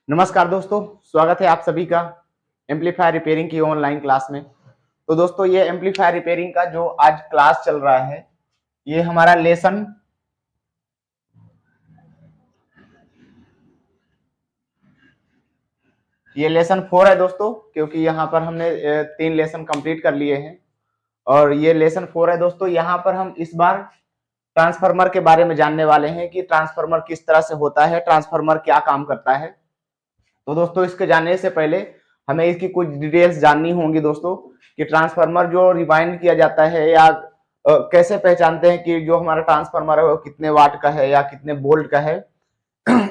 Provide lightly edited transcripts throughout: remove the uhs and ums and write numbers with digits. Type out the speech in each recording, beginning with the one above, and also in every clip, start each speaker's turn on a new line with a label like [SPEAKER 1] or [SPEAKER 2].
[SPEAKER 1] नमस्कार दोस्तों, स्वागत है आप सभी का एम्पलीफायर रिपेयरिंग की ऑनलाइन क्लास में। तो दोस्तों ये एम्पलीफायर रिपेयरिंग का जो आज क्लास चल रहा है, ये हमारा लेसन 4 है दोस्तों, क्योंकि यहाँ पर हमने 3 लेसन कंप्लीट कर लिए हैं और ये लेसन 4 है दोस्तों। यहाँ पर हम इस बार ट्रांसफार्मर के बारे में जानने वाले हैं कि ट्रांसफार्मर किस तरह से होता है, ट्रांसफार्मर क्या काम करता है। तो दोस्तों इसके जानने से पहले हमें इसकी कुछ डिटेल्स जाननी होंगी दोस्तों, कि ट्रांसफार्मर जो रिवाइंड किया जाता है या कैसे पहचानते हैं कि जो हमारा ट्रांसफार्मर है वो कितने वाट का है या कितने वोल्ट का है।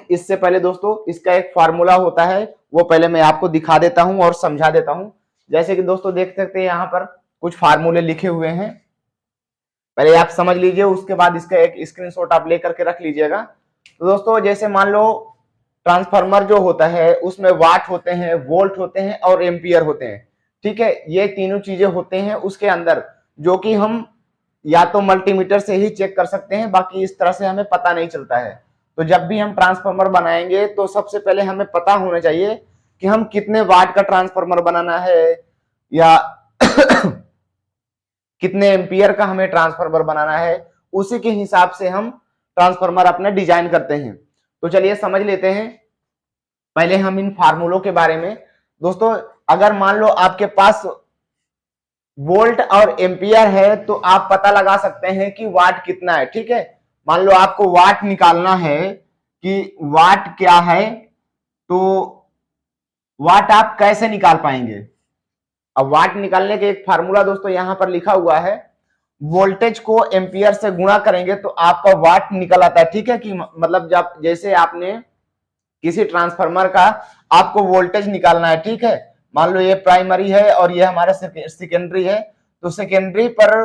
[SPEAKER 1] इससे पहले दोस्तों इसका एक फार्मूला होता है, वो पहले मैं आपको दिखा देता हूं और समझा देता हूं। जैसे कि दोस्तों देख सकते हैं यहाँ पर कुछ फार्मूले लिखे हुए हैं, पहले आप समझ लीजिए, उसके बाद इसका एक स्क्रीनशॉट आप लेकर के रख लीजिएगा। तो दोस्तों जैसे मान लो ट्रांसफार्मर जो होता है उसमें वाट होते हैं, वोल्ट होते हैं और एम्पियर होते हैं। ठीक है, ये तीनों चीजें होते हैं उसके अंदर, जो कि हम या तो मल्टीमीटर से ही चेक कर सकते हैं, बाकी इस तरह से हमें पता नहीं चलता है। तो जब भी हम ट्रांसफार्मर बनाएंगे तो सबसे पहले हमें पता होना चाहिए कि हम कितने वाट का ट्रांसफार्मर बनाना है या कितने एम्पियर का हमें ट्रांसफार्मर बनाना है। उसी के हिसाब से हम ट्रांसफार्मर अपना डिजाइन करते हैं। तो चलिए समझ लेते हैं पहले हम इन फार्मूलों के बारे में। दोस्तों अगर मान लो आपके पास वोल्ट और एम्पियर है तो आप पता लगा सकते हैं कि वाट कितना है। ठीक है, मान लो आपको वाट निकालना है कि वाट क्या है, तो वाट आप कैसे निकाल पाएंगे। अब वाट निकालने के एक फार्मूला दोस्तों यहां पर लिखा हुआ है, वोल्टेज को एम्पियर से गुणा करेंगे तो आपका वाट निकल आता है। ठीक है, कि मतलब जब जैसे आपने किसी ट्रांसफार्मर का आपको वोल्टेज निकालना है, ठीक है, मान लो ये प्राइमरी है और ये हमारा सेकेंडरी है, तो सेकेंडरी पर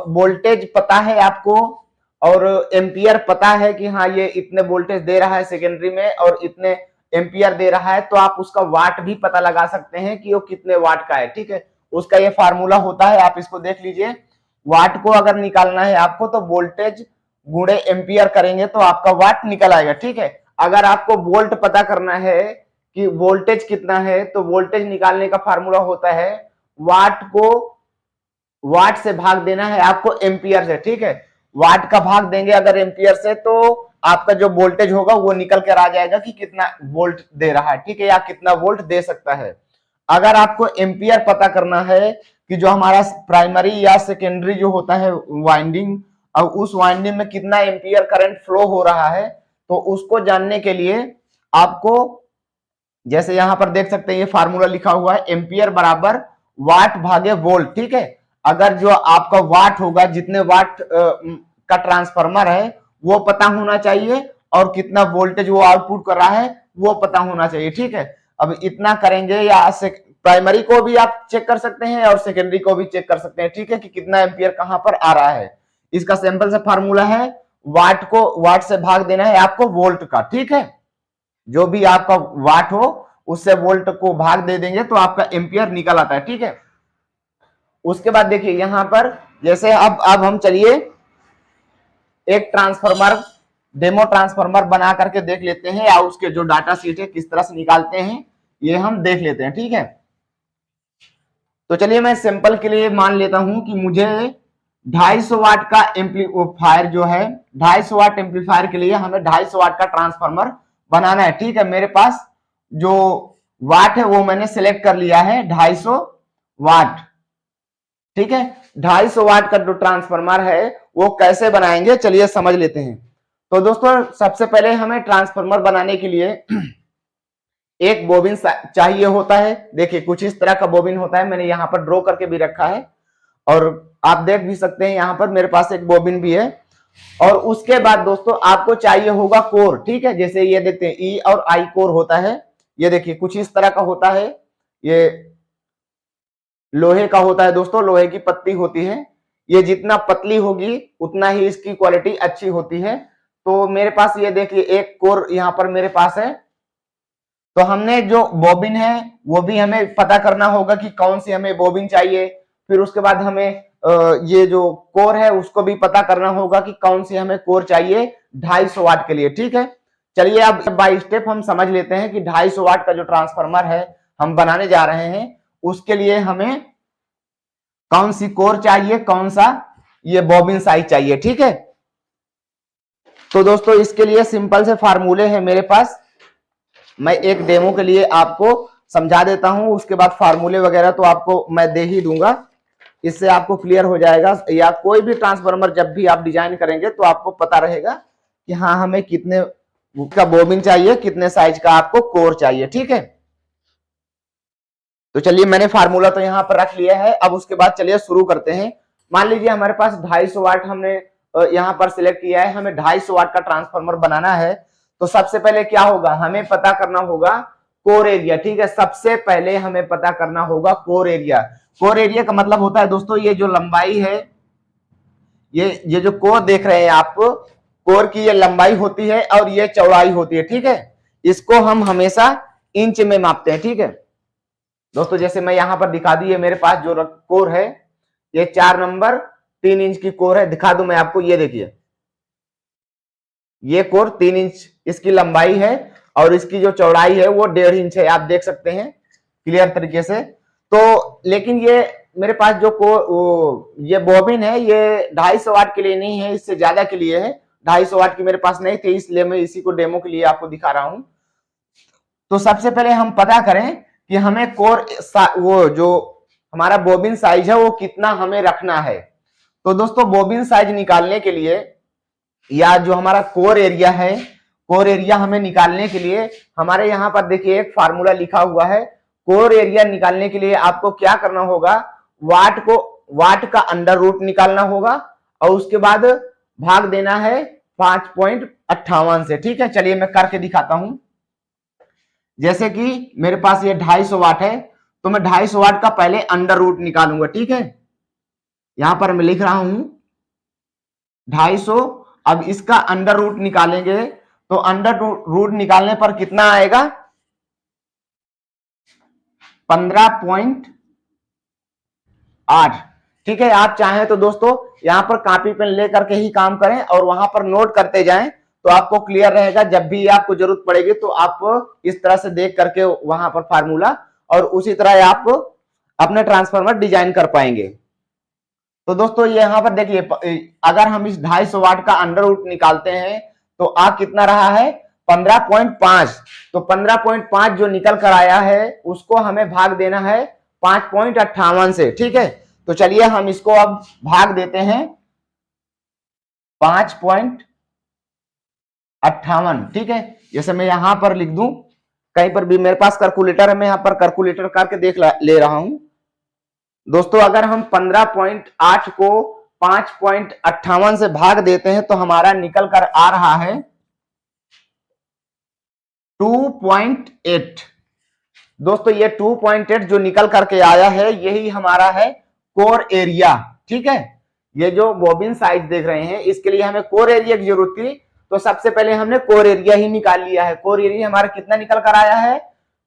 [SPEAKER 1] वोल्टेज पता है आपको और एम्पियर पता है कि हाँ ये इतने वोल्टेज दे रहा है सेकेंडरी में और इतने एम्पियर दे रहा है, तो आप उसका वाट भी पता लगा सकते हैं कि वो कितने वाट का है। ठीक है, उसका ये फार्मूला होता है, आप इसको देख लीजिए। वाट को अगर निकालना है आपको तो वोल्टेज गुणे एम्पियर करेंगे तो आपका वाट निकल आएगा। ठीक है, अगर आपको वोल्ट पता करना है कि वोल्टेज कितना है, तो वोल्टेज निकालने का फार्मूला होता है वाट को वाट से भाग देना है आपको एम्पियर से। ठीक है, वाट का भाग देंगे अगर एम्पियर से तो आपका जो वोल्टेज होगा वो निकल कर आ जाएगा कि कितना वोल्ट दे रहा है। ठीक है, या कितना वोल्ट दे सकता है। अगर आपको एम्पियर पता करना है कि जो हमारा प्राइमरी या सेकेंडरी जो होता है वाइंडिंग, अब उस वाइंडिंग में कितना एम्पियर करंट फ्लो हो रहा है, तो उसको जानने के लिए आपको जैसे यहां पर देख सकते हैं ये फार्मूला लिखा हुआ है, एम्पियर बराबर वाट भागे वोल्ट। ठीक है, अगर जो आपका वाट होगा, जितने वाट का ट्रांसफार्मर है वो पता होना चाहिए और कितना वोल्टेज वो आउटपुट कर रहा है वो पता होना चाहिए। ठीक है, अब इतना करेंगे, या प्राइमरी को भी आप चेक कर सकते हैं और सेकेंडरी को भी चेक कर सकते हैं। ठीक है, कि कितना एम्पियर कहां पर आ रहा है। इसका सिंपल सा फार्मूला है, वाट को वाट से भाग देना है आपको वोल्ट का। ठीक है, जो भी आपका वाट हो उससे वोल्ट को भाग दे देंगे तो आपका एम्पियर निकल आता है। ठीक है, उसके बाद देखिए यहां पर जैसे अब हम चलिए एक ट्रांसफार्मर डेमो ट्रांसफार्मर बना करके देख लेते हैं, या उसके जो डाटा शीट है किस तरह से निकालते हैं ये हम देख लेते हैं। ठीक है, तो चलिए मैं सिंपल के लिए मान लेता हूं कि मुझे 250 वाट का एम्पलीफायर जो है, 250 वाट एम्पलीफायर के लिए हमें 250 वाट का ट्रांसफार्मर बनाना है। ठीक है, मेरे पास जो वाट है वो मैंने सिलेक्ट कर लिया है 250 वाट। ठीक है, 250 वाट का जो ट्रांसफार्मर है वो कैसे बनाएंगे चलिए समझ लेते हैं। तो दोस्तों सबसे पहले हमें ट्रांसफार्मर बनाने के लिए एक बोबिन चाहिए होता है। देखिए कुछ इस तरह का बोबिन होता है, मैंने यहाँ पर ड्रॉ करके भी रखा है और आप देख भी सकते हैं, यहाँ पर मेरे पास एक बोबिन भी है। और उसके बाद दोस्तों आपको चाहिए होगा कोर। ठीक है, जैसे ये देखते हैं ई और आई कोर होता है, ये देखिए कुछ इस तरह का होता है, ये लोहे का होता है दोस्तों, लोहे की पत्ती होती है। ये जितना पतली होगी उतना ही इसकी क्वालिटी अच्छी होती है। तो मेरे पास ये देखिए एक कोर यहाँ पर मेरे पास है। तो हमने जो बॉबिन है वो भी हमें पता करना होगा कि कौन सी हमें बॉबिन चाहिए। फिर उसके बाद हमें ये जो कोर है उसको भी पता करना होगा कि कौन सी हमें कोर चाहिए 250 वाट के लिए। ठीक है, चलिए अब स्टेप बाय स्टेप हम समझ लेते हैं कि 250 वाट का जो ट्रांसफार्मर है हम बनाने जा रहे हैं, उसके लिए हमें कौन सी कोर चाहिए, कौन सा ये बॉबिन साइज चाहिए। ठीक है, तो दोस्तों इसके लिए सिंपल से फार्मूले हैं मेरे पास, मैं एक डेमो के लिए आपको समझा देता हूं, उसके बाद फार्मूले वगैरह तो आपको मैं दे ही दूंगा, इससे आपको क्लियर हो जाएगा। या कोई भी ट्रांसफार्मर जब भी आप डिजाइन करेंगे तो आपको पता रहेगा कि हाँ हमें कितने का बॉबिन चाहिए, कितने साइज का आपको कोर चाहिए। ठीक है, तो चलिए मैंने फार्मूला तो यहाँ पर रख लिया है, अब उसके बाद चलिए शुरू करते हैं। मान लीजिए हमारे पास 250 वाट हमने यहाँ पर सिलेक्ट किया है, हमें 250 वाट का ट्रांसफार्मर बनाना है। तो सबसे पहले क्या होगा, हमें पता करना होगा कोर एरिया। ठीक है, सबसे पहले हमें पता करना होगा कोर एरिया। कोर एरिया का मतलब होता है दोस्तों ये जो लंबाई है, ये जो कोर देख रहे हैं आप, कोर की ये लंबाई होती है और ये चौड़ाई होती है। ठीक है, इसको हम हमेशा इंच में मापते हैं। ठीक है दोस्तों, जैसे मैं यहां पर दिखा दी है, मेरे पास जो कोर है ये 4 नंबर 3 इंच की कोर है, दिखा दूं मैं आपको, ये देखिए ये कोर 3 इंच इसकी लंबाई है और इसकी जो चौड़ाई है वो 1.5 इंच है, आप देख सकते हैं क्लियर तरीके से। तो लेकिन ये मेरे पास जो ये बॉबिन है ये 250 वाट के लिए नहीं है, इससे ज्यादा के लिए है। 250 वाट की मेरे पास नहीं थी, इसलिए मैं इसी को डेमो के लिए आपको दिखा रहा हूं। तो सबसे पहले हम पता करें कि हमें कोर वो जो हमारा बॉबिन साइज है वो कितना हमें रखना है। तो दोस्तों बॉबिन साइज निकालने के लिए या जो हमारा कोर एरिया है, कोर एरिया हमें निकालने के लिए हमारे यहाँ पर देखिए एक फार्मूला लिखा हुआ है। कोर एरिया निकालने के लिए आपको क्या करना होगा, वाट का अंडर रूट निकालना होगा और उसके बाद भाग देना है 5.58 से। ठीक है, चलिए मैं करके दिखाता हूं। जैसे कि मेरे पास ये 250 वाट है, तो मैं 250 वाट का पहले अंडर रूट निकालूंगा। ठीक है, यहां पर मैं लिख रहा हूं 250। अब इसका अंडर रूट निकालेंगे तो अंडर रूट निकालने पर कितना आएगा, 15.8। ठीक है, आप चाहें तो दोस्तों यहां पर कॉपी पेन लेकर के ही काम करें और वहां पर नोट करते जाएं, तो आपको क्लियर रहेगा। जब भी आपको जरूरत पड़ेगी तो आप इस तरह से देख करके वहां पर फार्मूला और उसी तरह आप अपने ट्रांसफार्मर डिजाइन कर पाएंगे। तो दोस्तों ये यहाँ पर देखिए, अगर हम इस 250 वाट का अंडर रूट निकालते हैं तो आ कितना रहा है, 15.5। तो 15.5 जो निकल कर आया है उसको हमें भाग देना है 5.58 से। ठीक है, तो चलिए हम इसको अब भाग देते हैं 5.58। ठीक है, जैसे मैं यहां पर लिख दूं, कहीं पर भी मेरे पास कैलकुलेटर है, मैं यहां पर कैलकुलेटर करके देख ले रहा हूं। दोस्तों अगर हम 15.8 को 5.58 से भाग देते हैं तो हमारा निकल कर आ रहा है 2.8। दोस्तों ये 2.8 जो निकल करके आया है यही हमारा है कोर एरिया। ठीक है, ये जो बॉबिन साइज देख रहे हैं इसके लिए हमें कोर एरिया की जरूरत थी, तो सबसे पहले हमने कोर एरिया ही निकाल लिया है। कोर एरिया हमारा कितना निकल कर आया है,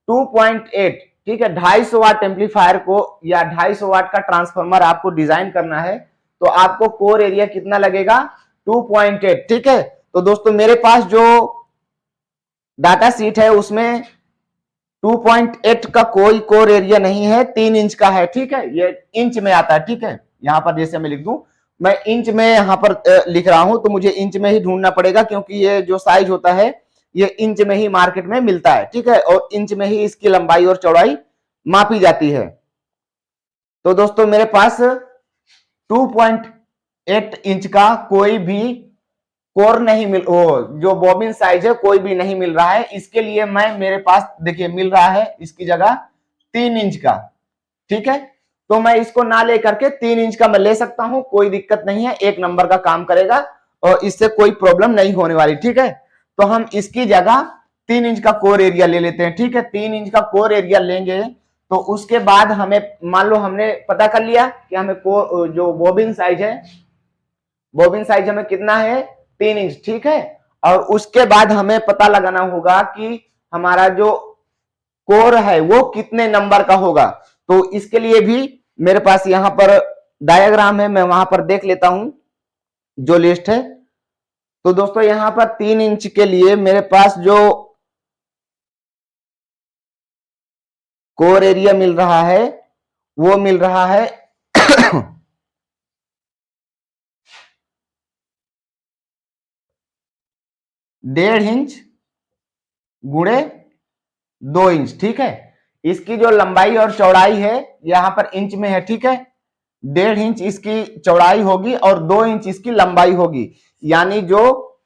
[SPEAKER 1] 2.8। ठीक है, 250 वाट एम्पलीफायर को या 250 वाट का ट्रांसफार्मर आपको डिजाइन करना है तो आपको कोर एरिया कितना लगेगा, 2.8। ठीक है, तो दोस्तों मेरे पास जो डाटा शीट है उसमें 2.8 का कोई कोर एरिया नहीं है, 3 इंच का है। ठीक है, ये इंच में आता है। ठीक है, यहां पर जैसे मैं लिख दूं, मैं इंच में यहां पर लिख रहा हूं तो मुझे इंच में ही ढूंढना पड़ेगा क्योंकि ये जो साइज होता है ये इंच में ही मार्केट में मिलता है। ठीक है, और इंच में ही इसकी लंबाई और चौड़ाई मापी जाती है। तो दोस्तों मेरे पास 2.8 इंच का कोई भी कोर नहीं जो बॉबिन साइज है कोई भी नहीं मिल रहा है। इसके लिए मेरे पास देखिए मिल रहा है इसकी जगह 3 इंच का। ठीक है, तो मैं इसको ना लेकर के 3 इंच का मैं ले सकता हूं, कोई दिक्कत नहीं है, 1 नंबर का काम करेगा और इससे कोई प्रॉब्लम नहीं होने वाली। ठीक है, तो हम इसकी जगह 3 इंच का कोर एरिया ले लेते हैं। ठीक है, 3 इंच का कोर एरिया लेंगे तो उसके बाद हमें मान लो हमने पता कर लिया कि हमें जो बॉबिन साइज है, बॉबिन साइज हमें कितना है, 3 इंच। ठीक है, और उसके बाद हमें पता लगाना होगा कि हमारा जो कोर है वो कितने नंबर का होगा। तो इसके लिए भी मेरे पास यहां पर डायग्राम है, मैं वहां पर देख लेता हूं जो लिस्ट है। तो दोस्तों यहां पर 3 इंच के लिए मेरे पास जो कोर एरिया मिल रहा है वो मिल रहा है 1.5 इंच गुणे 2 इंच। ठीक है, इसकी जो लंबाई और चौड़ाई है यहां पर इंच में है। ठीक है, 1.5 इंच इसकी चौड़ाई होगी और 2 इंच इसकी लंबाई होगी। यानी जो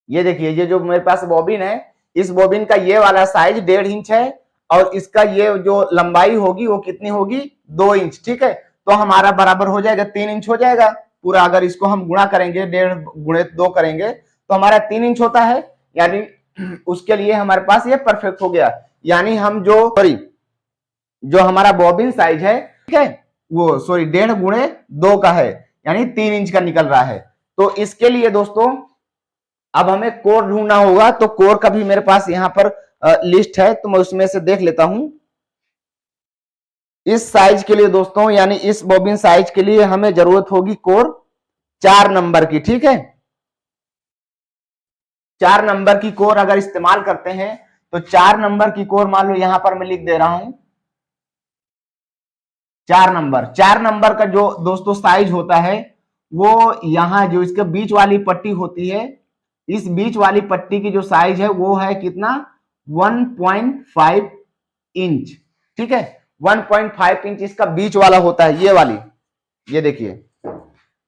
[SPEAKER 1] ये देखिए, ये जो मेरे पास बॉबिन है, इस बॉबिन का ये वाला साइज 1.5 इंच है और इसका ये जो लंबाई होगी वो कितनी होगी, 2 इंच। ठीक है, तो हमारा बराबर हो जाएगा 3 इंच हो जाएगा पूरा। अगर इसको हम गुणा करेंगे, 1.5 गुणे 2 करेंगे तो हमारा 3 इंच होता है। यानी उसके लिए हमारे पास ये परफेक्ट हो गया। यानी हम जो सॉरी जो हमारा बॉबिन साइज है, ठीक है, वो सॉरी 1.5 गुणे 2 का है, यानी 3 इंच का निकल रहा है। तो इसके लिए दोस्तों अब हमें कोर ढूंढना होगा। तो कोर का भी मेरे पास यहां पर लिस्ट है, तो मैं उसमें से देख लेता हूं। इस साइज के लिए दोस्तों, यानी इस बॉबिन साइज के लिए हमें जरूरत होगी कोर 4 नंबर की। ठीक है, 4 नंबर की कोर अगर इस्तेमाल करते हैं तो 4 नंबर की कोर मान लो यहां पर मैं लिख दे रहा हूं 4 नंबर का जो दोस्तों साइज होता है वो यहां जो इसके बीच वाली पट्टी होती है, इस बीच वाली पट्टी की जो साइज है वो है कितना, 1.5 इंच। ठीक है, 1.5 इंच इसका बीच वाला होता है, ये वाली, ये देखिए,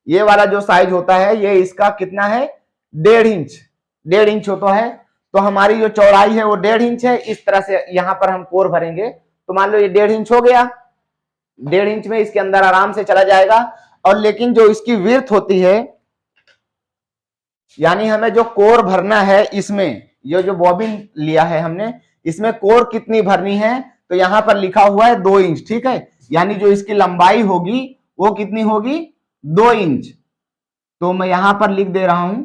[SPEAKER 1] ये वाला जो साइज होता है ये इसका कितना है, 1.5 इंच। 1.5 इंच होता है। तो हमारी जो चौड़ाई है वो 1.5 इंच है। इस तरह से यहां पर हम कोर भरेंगे तो मान लो ये 1.5 इंच हो गया। 1.5 इंच में इसके अंदर आराम से चला जाएगा। और लेकिन जो इसकी विड्थ होती है, यानी हमें जो कोर भरना है इसमें, ये जो बॉबिन लिया है हमने, इसमें कोर कितनी भरनी है, तो यहां पर लिखा हुआ है 2 इंच। ठीक है, यानी जो इसकी लंबाई होगी वो कितनी होगी, 2 इंच। तो मैं यहां पर लिख दे रहा हूं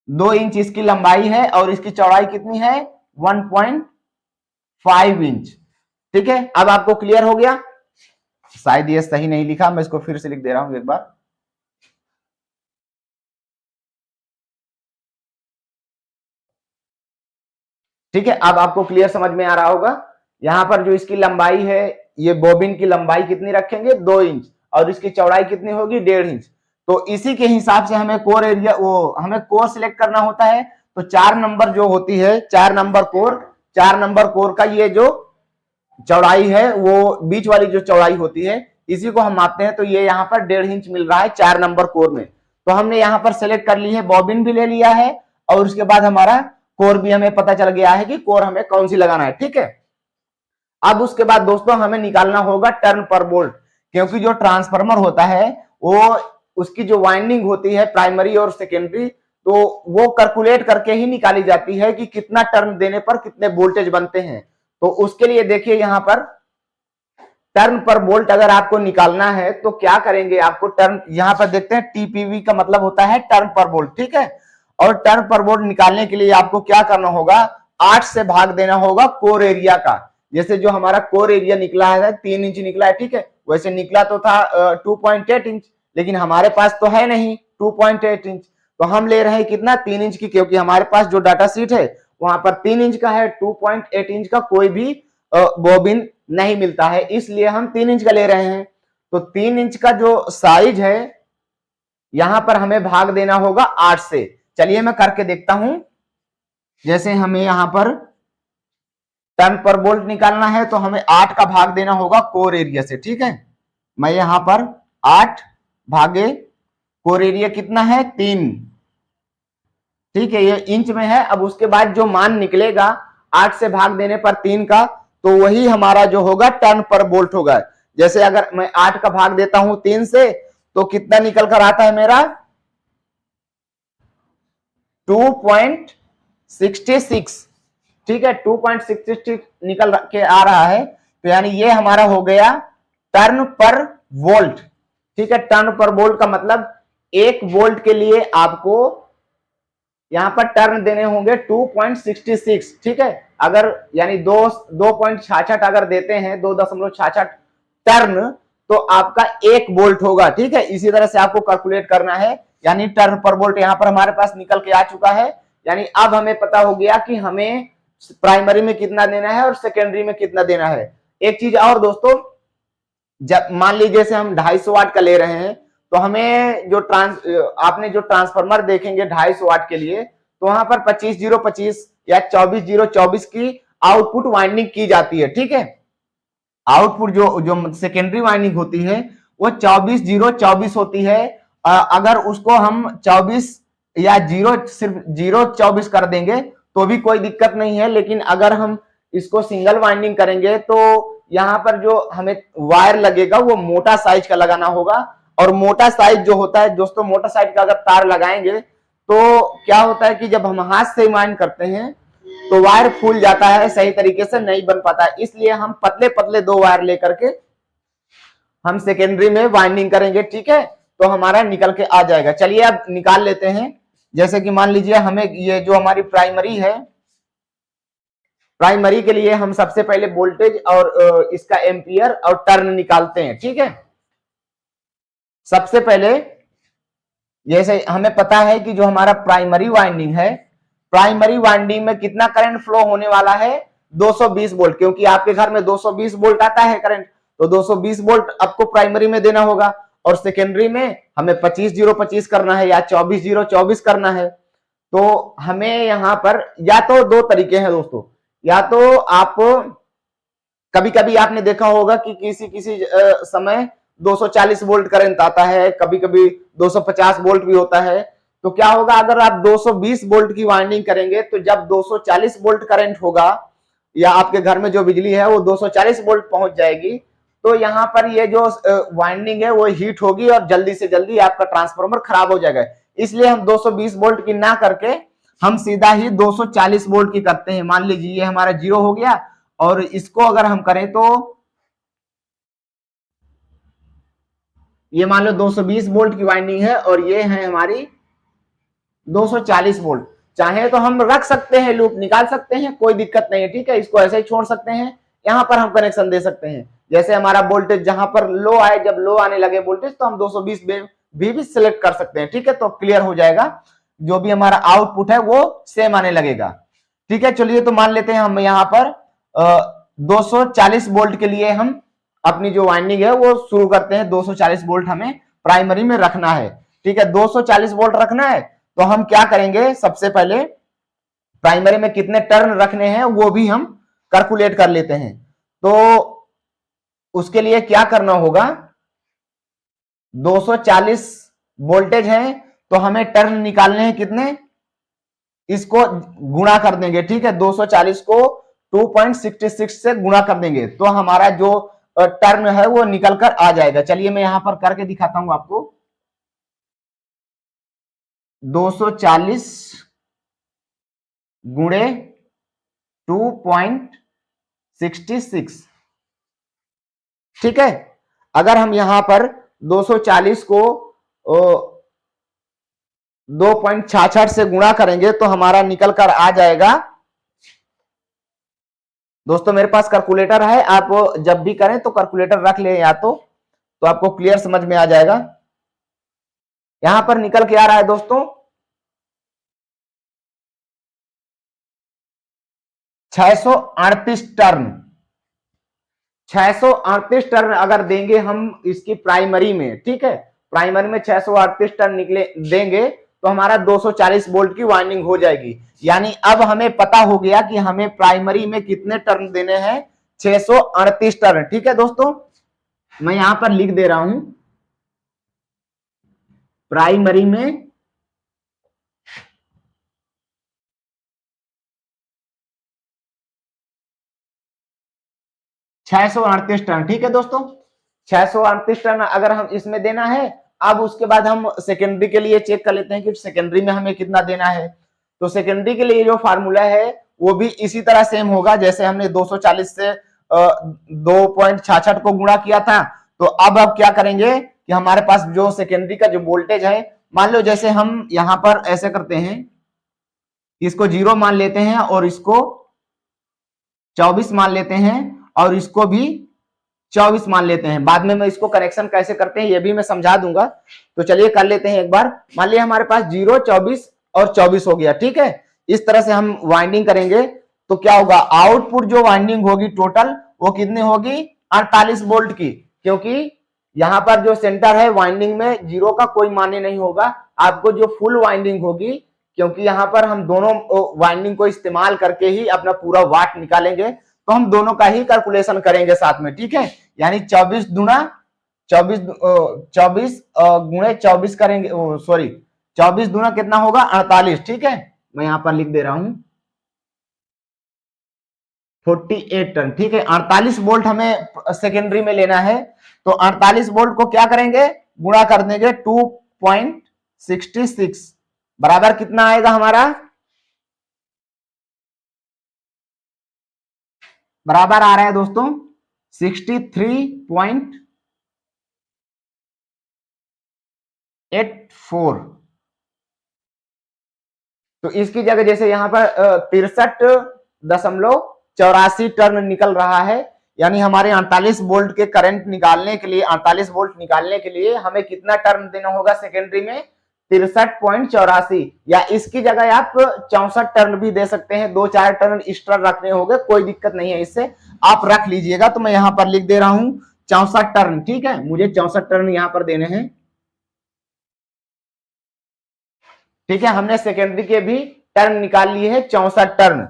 [SPEAKER 1] 2 इंच इसकी लंबाई है और इसकी चौड़ाई कितनी है, 1.5 इंच। ठीक है, अब आपको क्लियर हो गया। शायद ये सही नहीं लिखा, मैं इसको फिर से लिख दे रहा हूं एक बार। ठीक है, अब आपको क्लियर समझ में आ रहा होगा। यहां पर जो इसकी लंबाई है, ये बॉबिन की लंबाई कितनी रखेंगे, 2 इंच, और इसकी चौड़ाई कितनी होगी, 1.5 इंच। तो इसी के हिसाब से हमें कोर एरिया, वो हमें कोर सिलेक्ट करना होता है। तो 4 नंबर जो होती है, 4 नंबर कोर, 4 नंबर कोर का ये जो चौड़ाई है वो बीच वाली जो चौड़ाई होती है इसी को हम मापते हैं। तो ये यहाँ पर 1.5 इंच मिल रहा है 4 नंबर कोर में। तो हमने यहाँ पर सेलेक्ट कर ली है, बॉबिन भी ले लिया है और उसके बाद हमारा कोर भी हमें पता चल गया है कि कोर हमें कौन सी लगाना है। ठीक है, अब उसके बाद दोस्तों हमें निकालना होगा टर्न पर बोल्ट, क्योंकि जो ट्रांसफार्मर होता है वो उसकी जो वाइंडिंग होती है प्राइमरी और सेकेंडरी, तो वो कैलकुलेट करके ही निकाली जाती है कि कितना टर्न देने पर कितने वोल्टेज बनते हैं। तो उसके लिए देखिए यहां पर टर्न पर बोल्ट अगर आपको निकालना है तो क्या करेंगे, आपको टर्न, यहां पर देखते हैं टीपीवी का मतलब होता है टर्न पर बोल्ट। ठीक है, और टर्न पर बोल्ट निकालने के लिए आपको क्या करना होगा, 8 से भाग देना होगा कोर एरिया का। जैसे जो हमारा कोर एरिया निकला है 3 इंच निकला है, ठीक है, वैसे निकला तो था 2.8 इंच, लेकिन हमारे पास तो है नहीं 2.8 इंच, तो हम ले रहे हैं कितना, 3 इंच की, क्योंकि हमारे पास जो डाटा शीट है वहां पर 3 इंच का है, 2.8 इंच का कोई भी बॉबिन नहीं मिलता है, इसलिए हम 3 इंच का ले रहे हैं। तो 3 इंच का जो साइज है यहां पर हमें भाग देना होगा 8 से। चलिए मैं करके देखता हूं। जैसे हमें यहां पर टर्न पर बोल्ट निकालना है तो हमें 8 का भाग देना होगा कोर एरिया से। ठीक है, मैं यहां पर 8 भागे कोर एरिया कितना है, 3। ठीक है, ये इंच में है। अब उसके बाद जो मान निकलेगा 8 से भाग देने पर 3 का, तो वही हमारा जो होगा टर्न पर बोल्ट होगा। जैसे अगर मैं 8 का भाग देता हूं 3 से तो कितना निकल कर आता है मेरा, 2.66। ठीक है, 2.66 निकल के आ रहा है। तो यानी ये हमारा हो गया टर्न पर वोल्ट। ठीक है, टर्न पर वोल्ट का मतलब 1 वोल्ट के लिए आपको यहां पर टर्न देने होंगे 2.66। ठीक है, अगर यानी 2.66 अगर देते हैं, 2.66 टर्न, तो आपका 1 वोल्ट होगा। ठीक है, इसी तरह से आपको कैलकुलेट करना है। यानी टर्न पर वोल्ट यहाँ पर हमारे पास निकल के आ चुका है। यानी अब हमें पता हो गया कि हमें प्राइमरी में कितना देना है और सेकेंडरी में कितना देना है। एक चीज और दोस्तों, जब मान लीजिए जैसे हम 250 वाट का ले रहे हैं, तो हमें जो आपने जो ट्रांसफार्मर देखेंगे 250 वाट के लिए, तो वहां पर 25025 या 24024 की आउटपुट वाइंडिंग की जाती है। ठीक है, आउटपुट जो जो सेकेंडरी वाइंडिंग होती है वो 24024 होती है। अगर उसको हम 24 या सिर्फ 024 कर देंगे तो भी कोई दिक्कत नहीं है, लेकिन अगर हम इसको सिंगल वाइंडिंग करेंगे तो यहाँ पर जो हमें वायर लगेगा वो मोटा साइज का लगाना होगा। और मोटा साइज जो होता है दोस्तों, मोटा साइज का अगर तार लगाएंगे तो क्या होता है कि जब हम हाथ से वाइंड करते हैं तो वायर फूल जाता है, सही तरीके से नहीं बन पाता है। इसलिए हम पतले पतले 2 वायर लेकर के हम सेकेंडरी में वाइंडिंग करेंगे। ठीक है, तो हमारा निकल के आ जाएगा। चलिए अब निकाल लेते हैं। जैसे कि मान लीजिए हमें ये जो हमारी प्राइमरी है, प्राइमरी के लिए हम सबसे पहले वोल्टेज और इसका एम्पियर और टर्न निकालते हैं। ठीक है, सबसे पहले जैसे हमें पता है कि जो हमारा प्राइमरी वाइंडिंग है, प्राइमरी वाइंडिंग में कितना करंट फ्लो होने वाला है, 220 वोल्ट, क्योंकि आपके घर में 220 वोल्ट आता है करंट, तो 220 वोल्ट आपको प्राइमरी में देना होगा। और सेकेंडरी में हमें 25025 करना है या 24024 करना है। तो हमें यहाँ पर या तो 2 तरीके हैं दोस्तों, या तो आप कभी कभी आपने देखा होगा कि किसी समय 240 वोल्ट करंट आता है, कभी कभी 250 वोल्ट भी होता है। तो क्या होगा, अगर आप 220 वोल्ट की वाइंडिंग करेंगे तो जब 240 वोल्ट करंट होगा या आपके घर में जो बिजली है वो 240 वोल्ट पहुंच जाएगी, तो यहाँ पर ये जो वाइंडिंग है वो हीट होगी और जल्दी से जल्दी आपका ट्रांसफार्मर खराब हो जाएगा। इसलिए हम 220 वोल्ट की ना करके हम सीधा ही 240 वोल्ट की करते हैं। मान लीजिए ये हमारा 0 हो गया, और इसको अगर हम करें तो ये मान लो 220 वोल्ट की वाइंडिंग है और ये है हमारी 240 वोल्ट। चाहे तो हम रख सकते हैं, लूप निकाल सकते हैं, कोई दिक्कत नहीं है। ठीक है, इसको ऐसे ही छोड़ सकते हैं, यहां पर हम कनेक्शन दे सकते हैं। जैसे हमारा वोल्टेज जहां पर लो आए, जब लो आने लगे वोल्टेज, तो हम 220 भी सिलेक्ट कर सकते हैं। ठीक है, तो क्लियर हो जाएगा, जो भी हमारा आउटपुट है वो सेम आने लगेगा। ठीक है, चलिए तो मान लेते हैं हम यहाँ पर 240 वोल्ट के लिए हम अपनी जो वाइंडिंग है वो शुरू करते हैं। 240 वोल्ट हमें प्राइमरी में रखना है। ठीक है, 240 वोल्ट रखना है, तो हम क्या करेंगे, सबसे पहले प्राइमरी में कितने टर्न रखने हैं वो भी हम कैलकुलेट कर लेते हैं। तो उसके लिए क्या करना होगा, 240 वोल्टेज है तो हमें टर्न निकालने हैं कितने, इसको गुणा कर देंगे। ठीक है, 240 को 2.66 से गुणा कर देंगे तो हमारा जो टर्न है वो निकल कर आ जाएगा। चलिए मैं यहां पर करके दिखाता हूं आपको। 240 गुणे 2.66। ठीक है, अगर हम यहां पर 240 को 2.66 से गुणा करेंगे तो हमारा निकल कर आ जाएगा। दोस्तों मेरे पास कैलकुलेटर है, आप जब भी करें तो कैलकुलेटर रख ले या तो आपको क्लियर समझ में आ जाएगा। यहां पर निकल के आ रहा है दोस्तों 638 टर्न। 638 टर्न अगर देंगे हम इसकी प्राइमरी में, ठीक है, प्राइमरी में 638 टर्न निकले देंगे तो हमारा 240 वोल्ट की वाइंडिंग हो जाएगी। यानी अब हमें पता हो गया कि हमें प्राइमरी में कितने टर्न देने हैं, 638 टर्न। ठीक है दोस्तों, मैं यहां पर लिख दे रहा हूं, प्राइमरी में 638 टर्न। ठीक है दोस्तों, 638 टर्न अगर हम इसमें देना है। अब उसके बाद हम सेकेंडरी के लिए चेक कर लेते हैं कि सेकेंडरी में हमें कितना देना है। तो सेकेंडरी के लिए जो फार्मूला है वो भी इसी तरह सेम होगा, जैसे हमने 240 से 2.66 को गुणा किया था। तो अब क्या करेंगे कि हमारे पास जो सेकेंडरी का जो वोल्टेज है, मान लो जैसे हम यहां पर ऐसे करते हैं, इसको 0 मान लेते हैं और इसको 24 मान लेते हैं और इसको भी 24 मान लेते हैं। बाद में मैं इसको कनेक्शन कैसे करते हैं ये भी मैं समझा दूंगा। तो चलिए कर लेते हैं एक बार। मान लिया हमारे पास 0, 24 और 24 हो गया, ठीक है। इस तरह से हम वाइंडिंग करेंगे तो क्या होगा, आउटपुट जो वाइंडिंग होगी टोटल वो कितनी होगी, 48 वोल्ट की। क्योंकि यहां पर जो सेंटर है वाइंडिंग में 0 का कोई मान्य नहीं होगा, आपको जो फुल वाइंडिंग होगी, क्योंकि यहां पर हम दोनों वाइंडिंग को इस्तेमाल करके ही अपना पूरा वाट निकालेंगे, तो हम दोनों का ही कैलकुलेशन करेंगे साथ में, ठीक है। यानी 24 गुणे 24 करेंगे, सॉरी 24 गुना कितना होगा, 48, ठीक है। मैं यहां पर लिख दे रहा हूं 48 टन, ठीक है। 48 वोल्ट हमें सेकेंडरी में लेना है, तो 48 वोल्ट को क्या करेंगे, गुणा कर देंगे 2.66, बराबर कितना आएगा हमारा, बराबर आ रहा है दोस्तों 63.84। तो इसकी जगह जैसे यहां पर 63.84 टर्न निकल रहा है, यानी हमारे 48 वोल्ट के करंट निकालने के लिए, 48 वोल्ट निकालने के लिए हमें कितना टर्न देना होगा सेकेंडरी में, 63.84, या इसकी जगह आप 64 टर्न भी दे सकते हैं, 2-4 टर्न एक्स्ट्रा रखने होंगे, कोई दिक्कत नहीं है, इससे आप रख लीजिएगा। तो मैं यहां पर लिख दे रहा हूं 64 टर्न, ठीक है। मुझे 64 टर्न यहां पर देने हैं, ठीक है। हमने सेकेंडरी के भी टर्न निकाल लिए है 64 टर्न।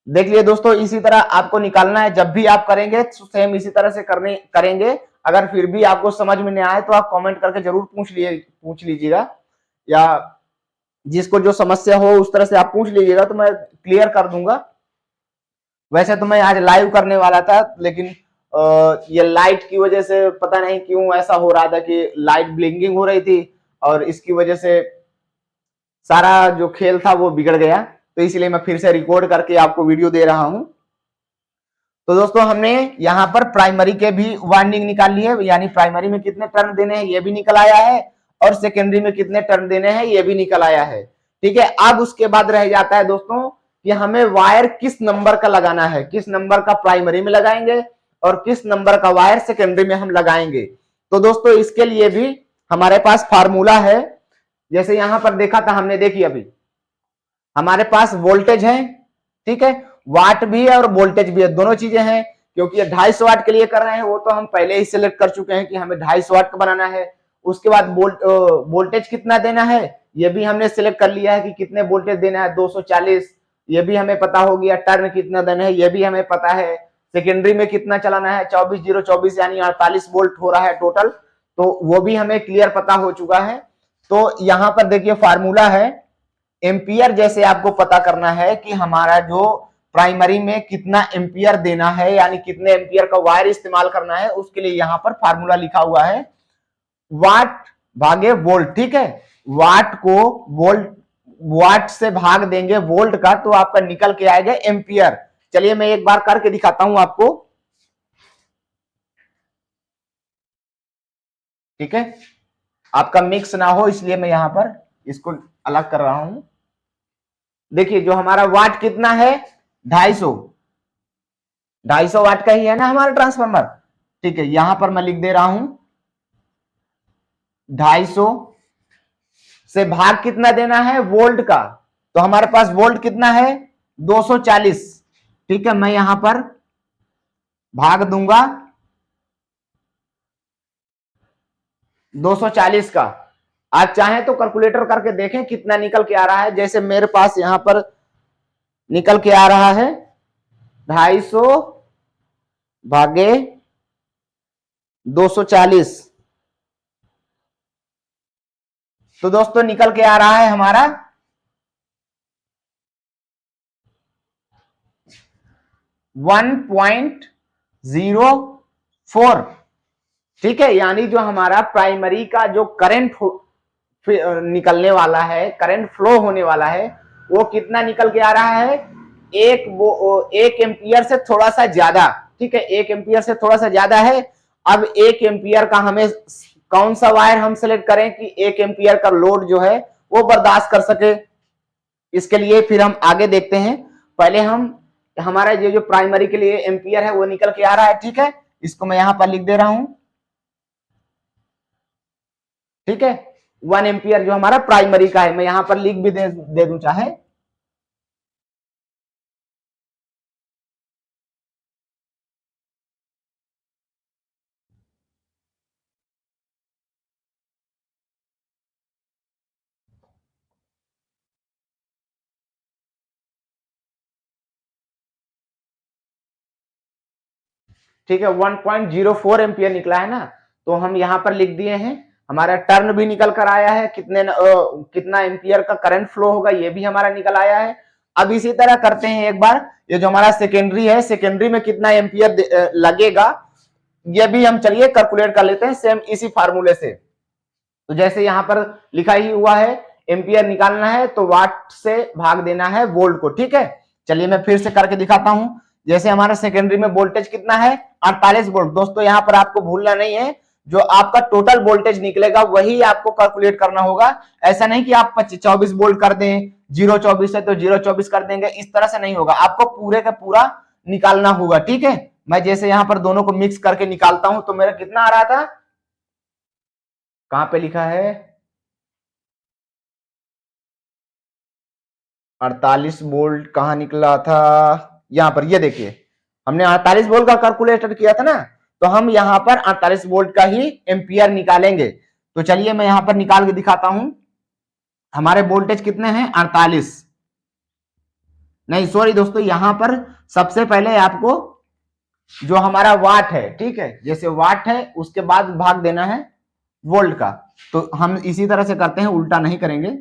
[SPEAKER 1] देख लिए दोस्तों, इसी तरह आपको निकालना है, जब भी आप करेंगे सेम इसी तरह से करेंगे। अगर फिर भी आपको समझ में नहीं आए तो आप कमेंट करके जरूर पूछ लीजिएगा, या जिसको जो समस्या हो उस तरह से आप पूछ लीजिएगा, तो मैं क्लियर कर दूंगा। वैसे तो मैं आज लाइव करने वाला था, लेकिन ये लाइट की वजह से पता नहीं क्यों ऐसा हो रहा था कि लाइट ब्लिंकिंग हो रही थी, और इसकी वजह से सारा जो खेल था वो बिगड़ गया। तो इसलिए मैं फिर से रिकॉर्ड करके आपको वीडियो दे रहा हूं। तो दोस्तों हमने यहां पर प्राइमरी के भी वाइंडिंग निकाल ली है, यानी प्राइमरी में कितने टर्न देने हैं ये भी निकल आया है, और सेकेंडरी में कितने टर्न देने हैं ये भी निकल आया है, ठीक है। अब उसके बाद रह जाता है दोस्तों कि हमें वायर किस नंबर का लगाना है, किस नंबर का प्राइमरी में लगाएंगे और किस नंबर का वायर सेकेंडरी में हम लगाएंगे। तो दोस्तों इसके लिए भी हमारे पास फार्मूला है। जैसे यहां पर देखा था हमने, देखिए अभी हमारे पास वोल्टेज है, ठीक है, वाट भी है और वोल्टेज भी है, दोनों चीजें हैं। क्योंकि ये 250 वाट के लिए कर रहे हैं, वो तो हम पहले ही सिलेक्ट कर चुके हैं कि हमें 250 वाट का बनाना है। उसके बाद वोल्टेज कितना देना है ये भी हमने सिलेक्ट कर लिया है कि कितने वोल्टेज देना है, 240, ये भी हमें पता हो गया। टर्न कितना देना है ये भी हमें पता है। सेकेंडरी में कितना चलाना है, 24/0/24 यानी 48 वोल्ट हो रहा है टोटल, तो वो भी हमें क्लियर पता हो चुका है। तो यहां पर देखिए फार्मूला है एम्पियर, जैसे आपको पता करना है कि हमारा जो प्राइमरी में कितना एम्पियर देना है, यानी कितने एम्पियर का वायर इस्तेमाल करना है, उसके लिए यहां पर फार्मूला लिखा हुआ है वाट भागे वोल्ट, ठीक है। वाट को वाट से भाग देंगे वोल्ट का, तो आपका निकल के आएगा एम्पियर। चलिए मैं एक बार करके दिखाता हूं आपको, ठीक है। आपका मिक्स ना हो इसलिए मैं यहां पर इसको अलग कर रहा हूं। देखिए जो हमारा वाट कितना है, 250 वाट का ही है ना हमारा ट्रांसफार्मर, ठीक है। यहां पर मैं लिख दे रहा हूं 250 से भाग कितना देना है वोल्ट का, तो हमारे पास वोल्ट कितना है 240, ठीक है। मैं यहां पर भाग दूंगा 240 का। आप चाहें तो कैलकुलेटर करके देखें कितना निकल के आ रहा है। जैसे मेरे पास यहां पर निकल के आ रहा है 250 भागे 240, तो दोस्तों निकल के आ रहा है हमारा 1.04, ठीक है। यानी जो हमारा प्राइमरी का जो करंट निकलने वाला है, करंट फ्लो होने वाला है, वो कितना निकल के आ रहा है, एक एम्पियर से थोड़ा सा ज्यादा, ठीक है। 1 एम्पियर से थोड़ा सा ज्यादा है। अब 1 एम्पियर का हमें कौन सा वायर हम सेलेक्ट करें कि 1 एम्पियर का लोड जो है वो बर्दाश्त कर सके, इसके लिए फिर हम आगे देखते हैं। पहले हम हमारा ये जो प्राइमरी के लिए एम्पियर है वो निकल के आ रहा है, ठीक है। इसको मैं यहां पर लिख दे रहा हूं, ठीक है। 1 एम्पियर जो हमारा प्राइमरी का है, मैं यहां पर लिख भी दे दूं चाहे, ठीक है। 1.04 एम्पियर निकला है ना, तो हम यहां पर लिख दिए हैं। हमारा टर्न भी निकल कर आया है, कितना एम्पियर का करंट फ्लो होगा ये भी हमारा निकल आया है। अब इसी तरह करते हैं एक बार, ये जो हमारा सेकेंडरी है, सेकेंडरी में कितना एम्पियर लगेगा ये भी हम चलिए कैलकुलेट कर लेते हैं सेम इसी फार्मूले से। तो जैसे यहां पर लिखा ही हुआ है, एम्पियर निकालना है तो वाट से भाग देना है वोल्ट को, ठीक है। चलिए मैं फिर से करके दिखाता हूं। जैसे हमारा सेकेंडरी में वोल्टेज कितना है, 48 वोल्ट। दोस्तों यहां पर आपको भूलना नहीं है, जो आपका टोटल वोल्टेज निकलेगा वही आपको कैलकुलेट करना होगा। ऐसा नहीं कि आप 24 वोल्ट कर दें, 0.24 है तो 0.24 कर देंगे, इस तरह से नहीं होगा, आपको पूरे का पूरा निकालना होगा, ठीक है। मैं जैसे यहां पर दोनों को मिक्स करके निकालता हूं तो मेरा कितना आ रहा था, कहां पे लिखा है, 48 वोल्ट कहां निकला था, यहां पर, ये देखिए हमने 48 वोल्ट का कैलकुलेटर किया था ना, तो हम यहां पर 48 वोल्ट का ही एम्पियर निकालेंगे। तो चलिए मैं यहां पर निकाल के दिखाता हूं। हमारे वोल्टेज कितने हैं, 48, नहीं सॉरी दोस्तों, यहां पर सबसे पहले आपको जो हमारा वाट है, ठीक है, जैसे वाट है उसके बाद भाग देना है वोल्ट का। तो हम इसी तरह से करते हैं, उल्टा नहीं करेंगे।